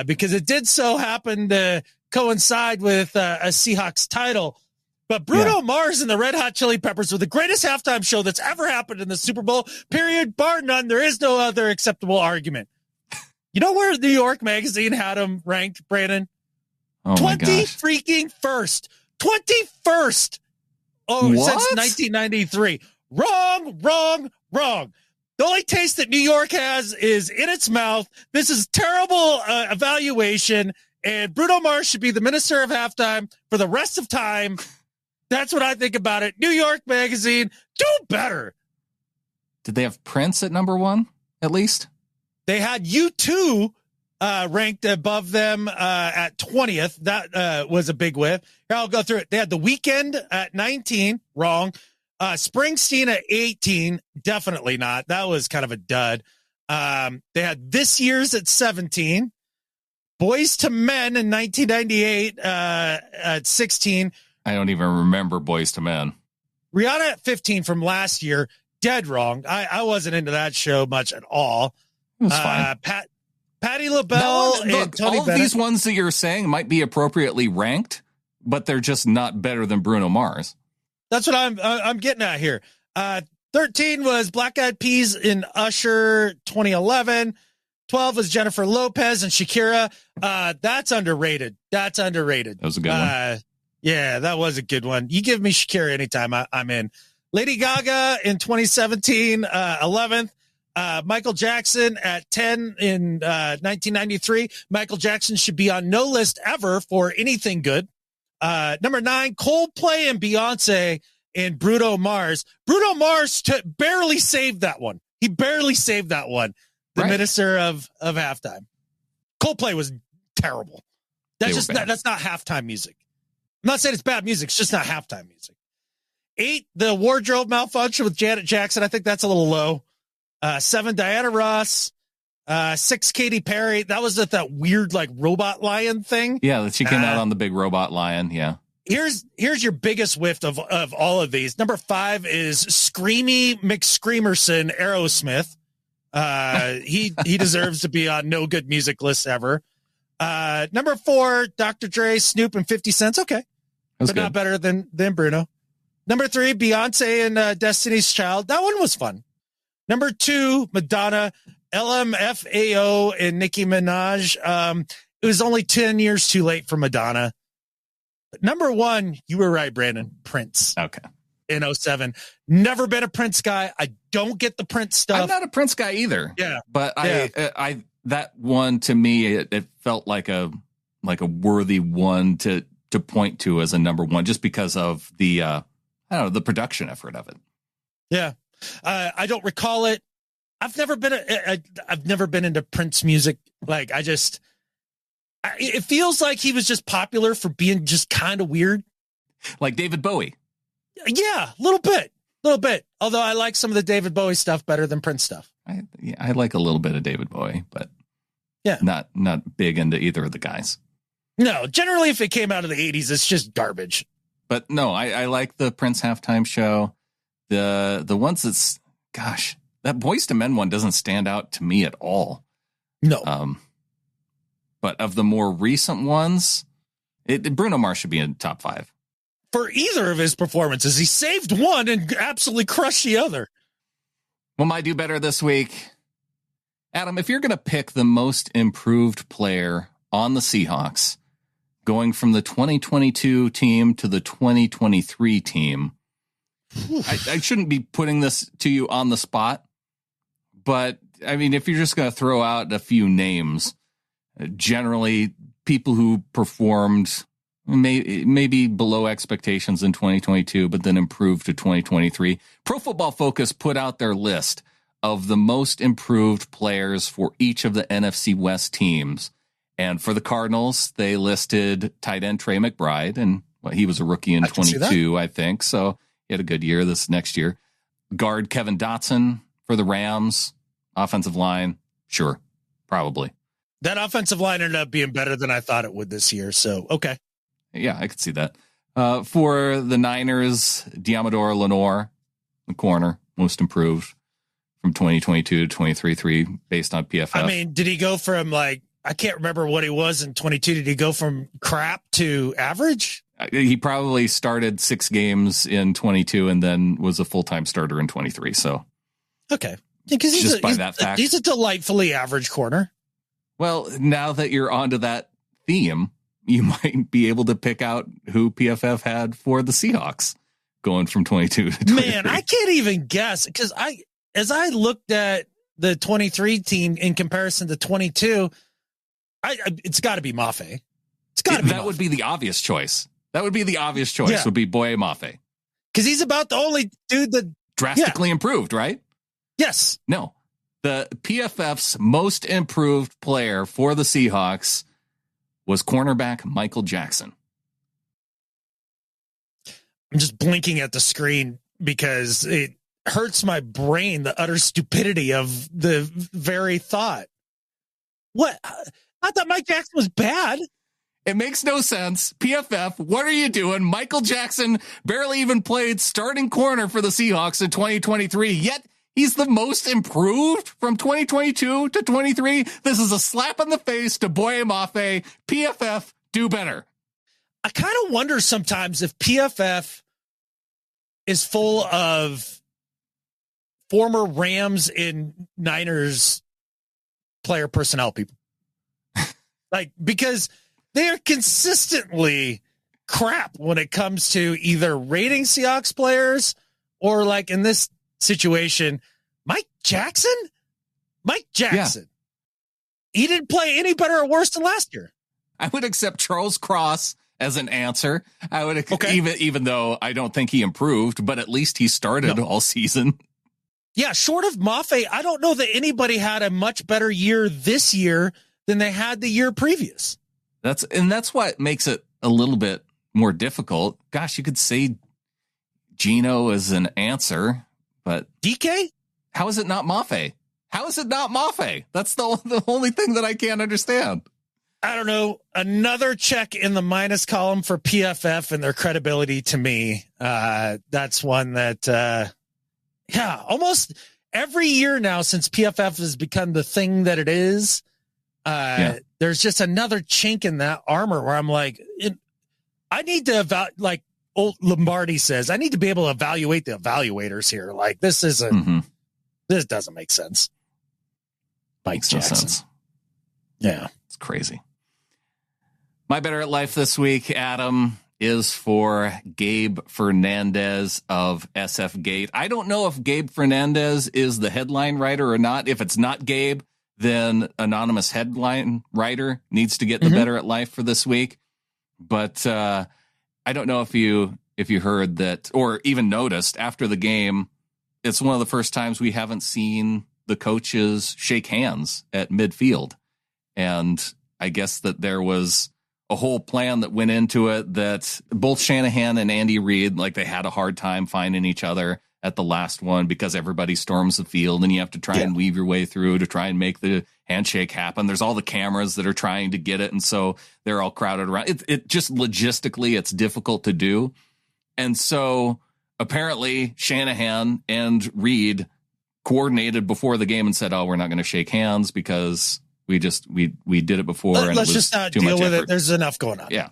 because it did so happen to coincide with a Seahawks title. But Bruno Mars and the Red Hot Chili Peppers were the greatest halftime show that's ever happened in the Super Bowl, period, bar none. There is no other acceptable argument. You know where New York Magazine had them ranked, Brandon? Oh 20 freaking first. 21st. Oh, what? Since 1993. Wrong. The only taste that New York has is in its mouth. This is terrible evaluation, and Bruno Mars should be the minister of halftime for the rest of time. That's what I think about it. New York Magazine, do better. Did they have Prince at number one, at least? They had U2 ranked above them at 20th. That was a big whiff. Here, I'll go through it. They had The Weeknd at 19. Wrong. Springsteen at 18. Definitely not. That was kind of a dud. They had This Year's at 17. Boys to Men in 1998 at 16. I don't even remember Boys to Men. Rihanna at 15 from last year. Dead wrong. I wasn't into that show much at all. It was fine. Patti LaBelle and Tony all Bennett. Of these ones that you're saying might be appropriately ranked, but they're just not better than Bruno Mars. That's what I'm getting at here. 13 was Black Eyed Peas in Usher 2011. 12 was Jennifer Lopez and Shakira. That's underrated. That was a good one. Yeah, that was a good one. You give me Shakira anytime, I'm in. Lady Gaga in 2017, 11th. Michael Jackson at 10 in 1993. Michael Jackson should be on no list ever for anything good. Number 9, Coldplay and Beyonce and Bruno Mars. Bruno Mars barely saved that one. He barely saved that one. The minister of halftime. Coldplay was terrible. That's not halftime music. I'm not saying it's bad music. It's just not halftime music. 8, the wardrobe malfunction with Janet Jackson. I think that's a little low. 7, Diana Ross. 6, Katy Perry. That was that weird like robot lion thing. Yeah, she came out on the big robot lion. Yeah. Here's your biggest whiff of all of these. Number 5 is Screamy McScreamerson Aerosmith. He deserves to be on no good music lists ever. Number 4, Dr. Dre, Snoop, and 50 Cent. Okay. But not better than Bruno. Number 3, Beyonce and Destiny's Child. That one was fun. Number 2, Madonna, LMFAO, and Nicki Minaj. It was only 10 years too late for Madonna. But number 1, you were right, Brandon. Prince. Okay. In 2007. Never been a Prince guy. I don't get the Prince stuff. I'm not a Prince guy either. Yeah. But I that one to me, it felt like a worthy one to point to as a number 1, just because of the the production effort of it. Yeah. I don't recall it. I've never been into Prince music. Like it feels like he was just popular for being just kind of weird. Like David Bowie. Yeah, a little bit. Although I like some of the David Bowie stuff better than Prince stuff. I like a little bit of David Bowie, but yeah, not big into either of the guys. No, generally if it came out of the 80s, it's just garbage. But no, I like the Prince halftime show. The ones that Boyz II Men one doesn't stand out to me at all. No. But of the more recent ones, Bruno Mars should be in top 5. For either of his performances, he saved one and absolutely crushed the other. Well, my do better this week. Adam, if you're going to pick the most improved player on the Seahawks, going from the 2022 team to the 2023 team, I shouldn't be putting this to you on the spot, but I mean, if you're just going to throw out a few names, generally people who performed maybe below expectations in 2022, but then improved to 2023. Pro Football Focus put out their list of the most improved players for each of the NFC West teams. And for the Cardinals, they listed tight end Trey McBride, and he was a rookie in 22, I think. So he had a good year this next year. Guard Kevin Dotson for the Rams. Offensive line, sure, probably. That offensive line ended up being better than I thought it would this year. So, okay. Yeah, I could see that. For the Niners, Diamador Lenore, the corner, most improved from 2022 to 23 based on PFF. I mean, did he go from I can't remember what he was in 22. Did he go from crap to average? He probably started 6 games in 22 and then was a full-time starter in 23. So, okay. Because he's a delightfully average corner. Well, now that you're onto that theme, you might be able to pick out who PFF had for the Seahawks going from 22 to 23. Man, I can't even guess because as I looked at the 23 team in comparison to 22, it's got to be Mafe. It's got to be that. Would be the obvious choice. That would be the obvious choice. Would be Boye Mafe because he's about the only dude that drastically improved, right? Yes. No. The PFF's most improved player for the Seahawks was cornerback Michael Jackson. I'm just blinking at the screen because it hurts my brain, the utter stupidity of the very thought. What? I thought Mike Jackson was bad. It makes no sense. PFF, what are you doing? Michael Jackson barely even played starting corner for the Seahawks in 2023, yet he's the most improved from 2022 to 23. This is a slap in the face to Boye Mafe. PFF, do better. I kind of wonder sometimes if PFF is full of former Rams and Niners player personnel people. Because they are consistently crap when it comes to either rating Seahawks players or in this situation, Mike Jackson. Yeah. He didn't play any better or worse than last year. I would accept Charles Cross as an answer. I would even though I don't think he improved, but at least he started all season. Yeah, short of Mafe, I don't know that anybody had a much better year this year than they had the year previous. That's what makes it a little bit more difficult. Gosh, you could say Geno as an answer. But DK? How is it not Mafe? How is it not Mafe? That's the only thing that I can't understand. I don't know. Another check in the minus column for PFF and their credibility to me. That's one that, almost every year now since PFF has become the thing that it is, there's just another chink in that armor where I'm like, I need to old Lombardi says, I need to be able to evaluate the evaluators here. This isn't, this doesn't make sense. Mike Jackson. No sense. Yeah. It's crazy. My better at life this week, Adam, is for Gabe Fernandez of SF Gate. I don't know if Gabe Fernandez is the headline writer or not. If it's not Gabe, then anonymous headline writer needs to get the better at life for this week. But, I don't know if you heard that or even noticed after the game, it's one of the first times we haven't seen the coaches shake hands at midfield. And I guess that there was a whole plan that went into it that both Shanahan and Andy Reid, they had a hard time finding each other at the last one because everybody storms the field and you have to try and weave your way through to try and make the handshake happen. There's all the cameras that are trying to get it. And so they're all crowded around. It just logistically, it's difficult to do. And so apparently Shanahan and Reid coordinated before the game and said, we're not going to shake hands because we did it before. And let's it was just not too deal much with effort. it. There's enough going on. Yeah.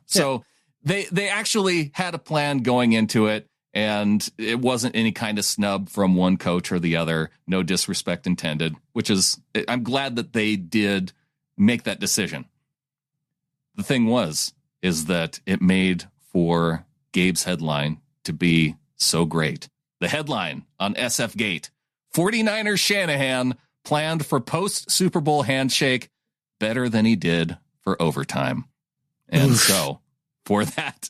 So they actually had a plan going into it. And it wasn't any kind of snub from one coach or the other. No disrespect intended, which is, I'm glad that they did make that decision. The thing is that it made for Gabe's headline to be so great. The headline on SF Gate, 49ers Shanahan planned for post Super Bowl handshake better than he did for overtime. And so for that.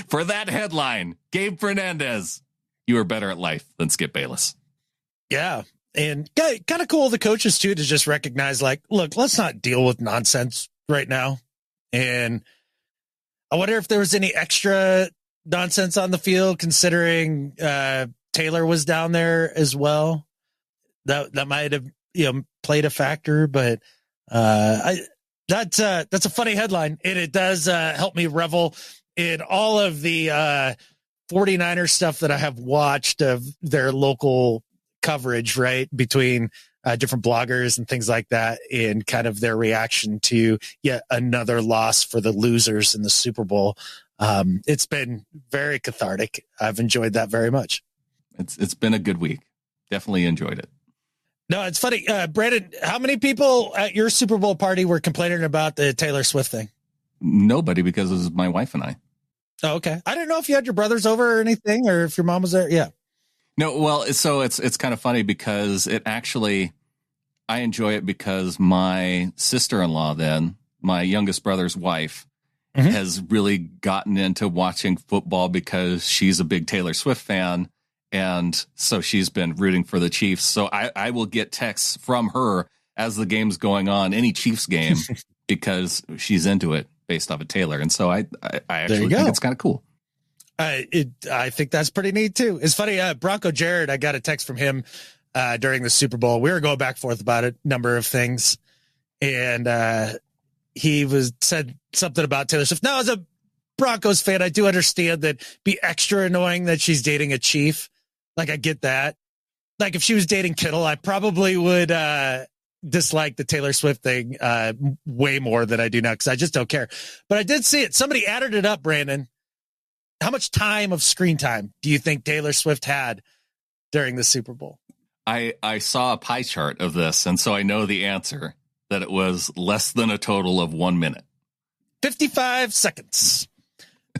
For that headline, Gabe Fernandez, you are better at life than Skip Bayless. Yeah. And kind of cool, the coaches too, to just recognize, like, look, let's not deal with nonsense right now. And I wonder if there was any extra nonsense on the field, considering Taylor was down there as well. That might have, played a factor, but that's a funny headline, and it does help me revel in all of the 49ers stuff that I have watched of their local coverage, right, between different bloggers and things like that, and kind of their reaction to yet another loss for the losers in the Super Bowl. It's been very cathartic. I've enjoyed that very much. It's been a good week. Definitely enjoyed it. No, it's funny. Brandon, how many people at your Super Bowl party were complaining about the Taylor Swift thing? Nobody, because it was my wife and I. Oh, okay. I didn't know if you had your brothers over or anything, or if your mom was there. Yeah. No, well, so it's kind of funny because I enjoy it because my sister-in-law, then my youngest brother's wife, has really gotten into watching football because she's a big Taylor Swift fan. And so she's been rooting for the Chiefs. So I will get texts from her as the game's going on, any Chiefs game, because she's into it based off of Taylor. And so I actually think it's kind of cool. I think that's pretty neat too. It's funny. Bronco Jared, I got a text from him during the Super Bowl. We were going back and forth about a number of things, and he said something about Taylor Swift. Now, as a Broncos fan, I do understand that be extra annoying that she's dating a Chief. Like, I get that. Like, if she was dating Kittle, I probably would dislike the Taylor Swift thing way more than I do now, because I just don't care. But I did see it. Somebody added it up, Brandon. How much time of screen time do you think Taylor Swift had during the Super Bowl? I saw a pie chart of this, and so I know the answer, that it was less than a total of 1 minute. 55 seconds.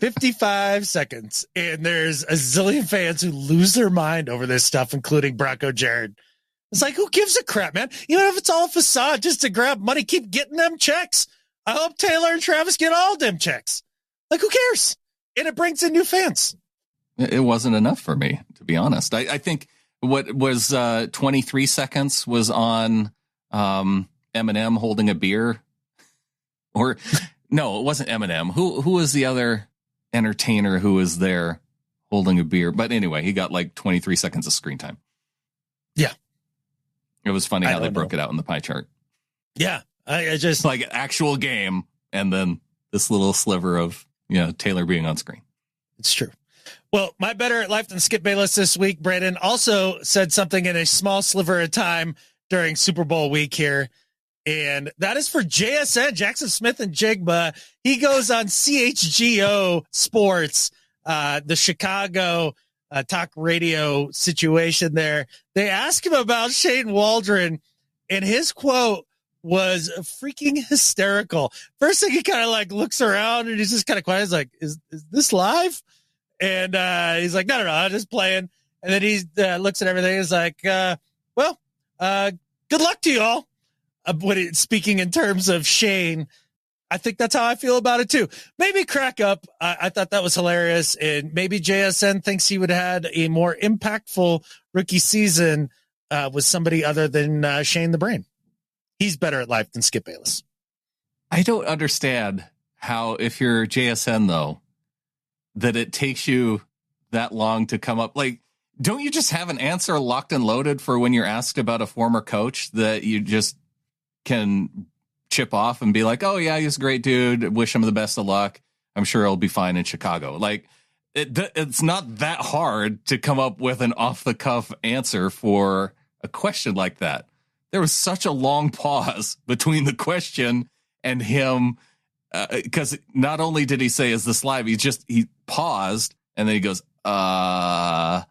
55 seconds. And there's a zillion fans who lose their mind over this stuff, including Bronco Jared. It's like, who gives a crap, man? Even if it's all a facade just to grab money, keep getting them checks. I hope Taylor and Travis get all them checks. Like, who cares? And it brings in new fans. It wasn't enough for me, to be honest. I think what was 23 seconds was on Eminem holding a beer. Or, no, it wasn't Eminem. Who was the other entertainer who was there holding a beer? But anyway, he got like 23 seconds of screen time. Yeah. It was funny how they broke it out in the pie chart. Yeah. I just like an actual game, and then this little sliver of, Taylor being on screen. It's true. Well, my better at life than Skip Bayless this week, Brandon, also said something in a small sliver of time during Super Bowl week here. And that is for JSN, Jackson Smith and Jigba. He goes on CHGO Sports, the Chicago talk radio situation there. They ask him about Shane Waldron, and his quote was freaking hysterical. First thing, he kind of like looks around and he's just kind of quiet. He's like, is this live? And he's like, no, I'm just playing. And then he looks at everything. He's like, good luck to you all. Speaking in terms of Shane, I think that's how I feel about it too. Maybe crack up. I thought that was hilarious. And maybe JSN thinks he would have had a more impactful rookie season with somebody other than Shane the Brain. He's better at life than Skip Bayless. I don't understand how, if you're JSN though, that it takes you that long to come up. Like, don't you just have an answer locked and loaded for when you're asked about a former coach that you just can chip off and be like, oh yeah, he's a great dude. Wish him the best of luck. I'm sure he'll be fine in Chicago. Like, it's not that hard to come up with an off the cuff answer for a question like that. There was such a long pause between the question and him. Because not only did he say, is this live? He paused and then he goes, and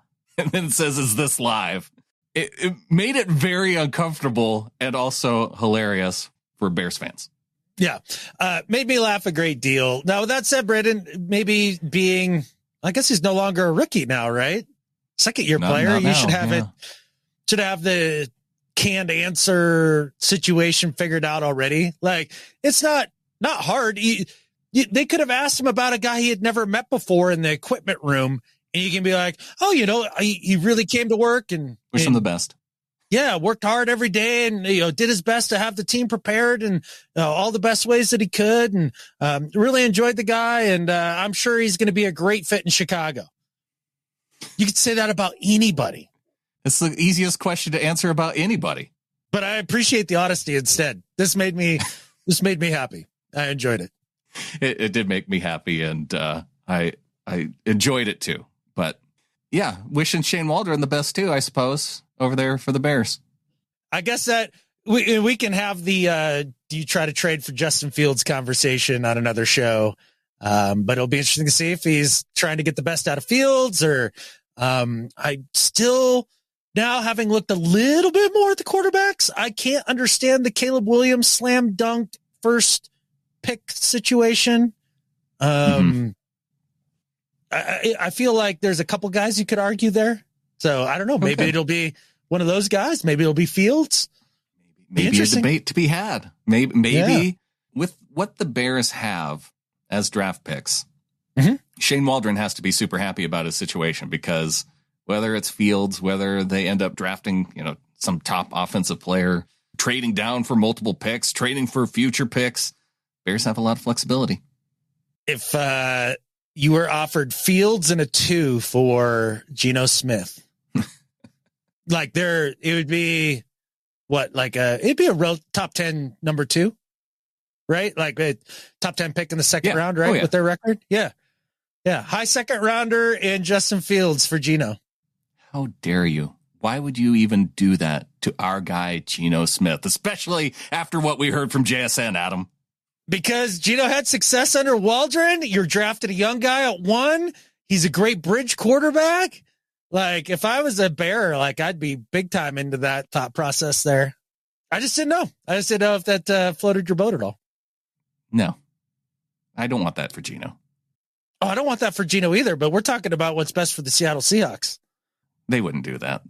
then says, is this live? It made it very uncomfortable and also hilarious for Bears fans. Yeah. Made me laugh a great deal. Now, with that said, Brandon, maybe I guess he's no longer a rookie now, right? Second year player. You should have should have the canned answer situation figured out already. Like, it's not hard. They could have asked him about a guy he had never met before in the equipment room, and you can be like, oh, he really came to work and wish him the best. Yeah, worked hard every day and did his best to have the team prepared and all the best ways that he could, and really enjoyed the guy, and I'm sure he's going to be a great fit in Chicago. You could say that about anybody. It's the easiest question to answer about anybody. But I appreciate the honesty instead. This made me happy. I enjoyed it. It did make me happy, and I enjoyed it too. But yeah, wishing Shane Waldron the best too, I suppose, over there for the Bears. I guess that we can have the do you try to trade for Justin Fields conversation on another show. But it'll be interesting to see if he's trying to get the best out of Fields, or I still, now having looked a little bit more at the quarterbacks, I can't understand the Caleb Williams slam dunk first pick situation. I feel like there's a couple guys you could argue there. So I don't know. Maybe it'll be one of those guys. Maybe it'll be Fields. Maybe a debate to be had. Maybe with what the Bears have as draft picks, Shane Waldron has to be super happy about his situation, because whether it's Fields, whether they end up drafting, some top offensive player, trading down for multiple picks, trading for future picks, Bears have a lot of flexibility. If you were offered Fields and a 2 for Geno Smith, it would be it'd be a real top 10 number 2, right? Like a top 10 pick in the second round, right? With their record. Yeah. Yeah. High second rounder and Justin Fields for Geno. How dare you? Why would you even do that to our guy, Geno Smith, especially after what we heard from JSN, Adam? Because Geno had success under Waldron. You're drafted a young guy at 1. He's a great bridge quarterback. Like, if I was a Bear, I'd be big time into that thought process there. I just didn't know. I just didn't know if that floated your boat at all. No, I don't want that for Geno. Oh, I don't want that for Geno either, but we're talking about what's best for the Seattle Seahawks. They wouldn't do that.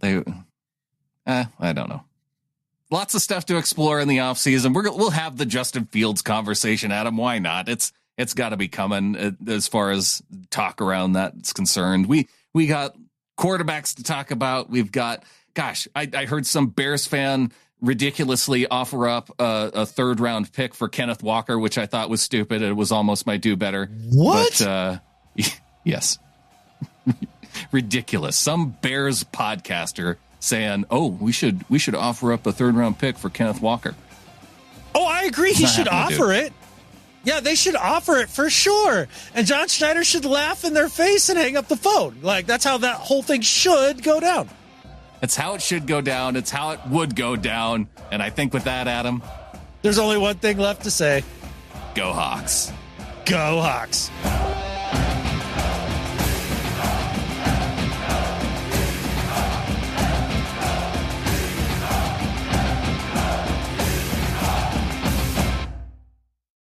I don't know. Lots of stuff to explore in the offseason. We'll have the Justin Fields conversation, Adam. Why not? It's got to be coming as far as talk around that's concerned. We got quarterbacks to talk about. We've got, I heard some Bears fan ridiculously offer up a 3rd round pick for Kenneth Walker, which I thought was stupid. It was almost my do better. What? But, yes. Ridiculous. Some Bears podcaster saying, "Oh, we should offer up a 3rd round pick for Kenneth Walker." Oh, I agree. He should offer it. Yeah, they should offer it for sure. And John Schneider should laugh in their face and hang up the phone. That's how that whole thing should go down. It's how it should go down. It's how it would go down. And I think with that, Adam, there's only one thing left to say. Go Hawks. Go Hawks.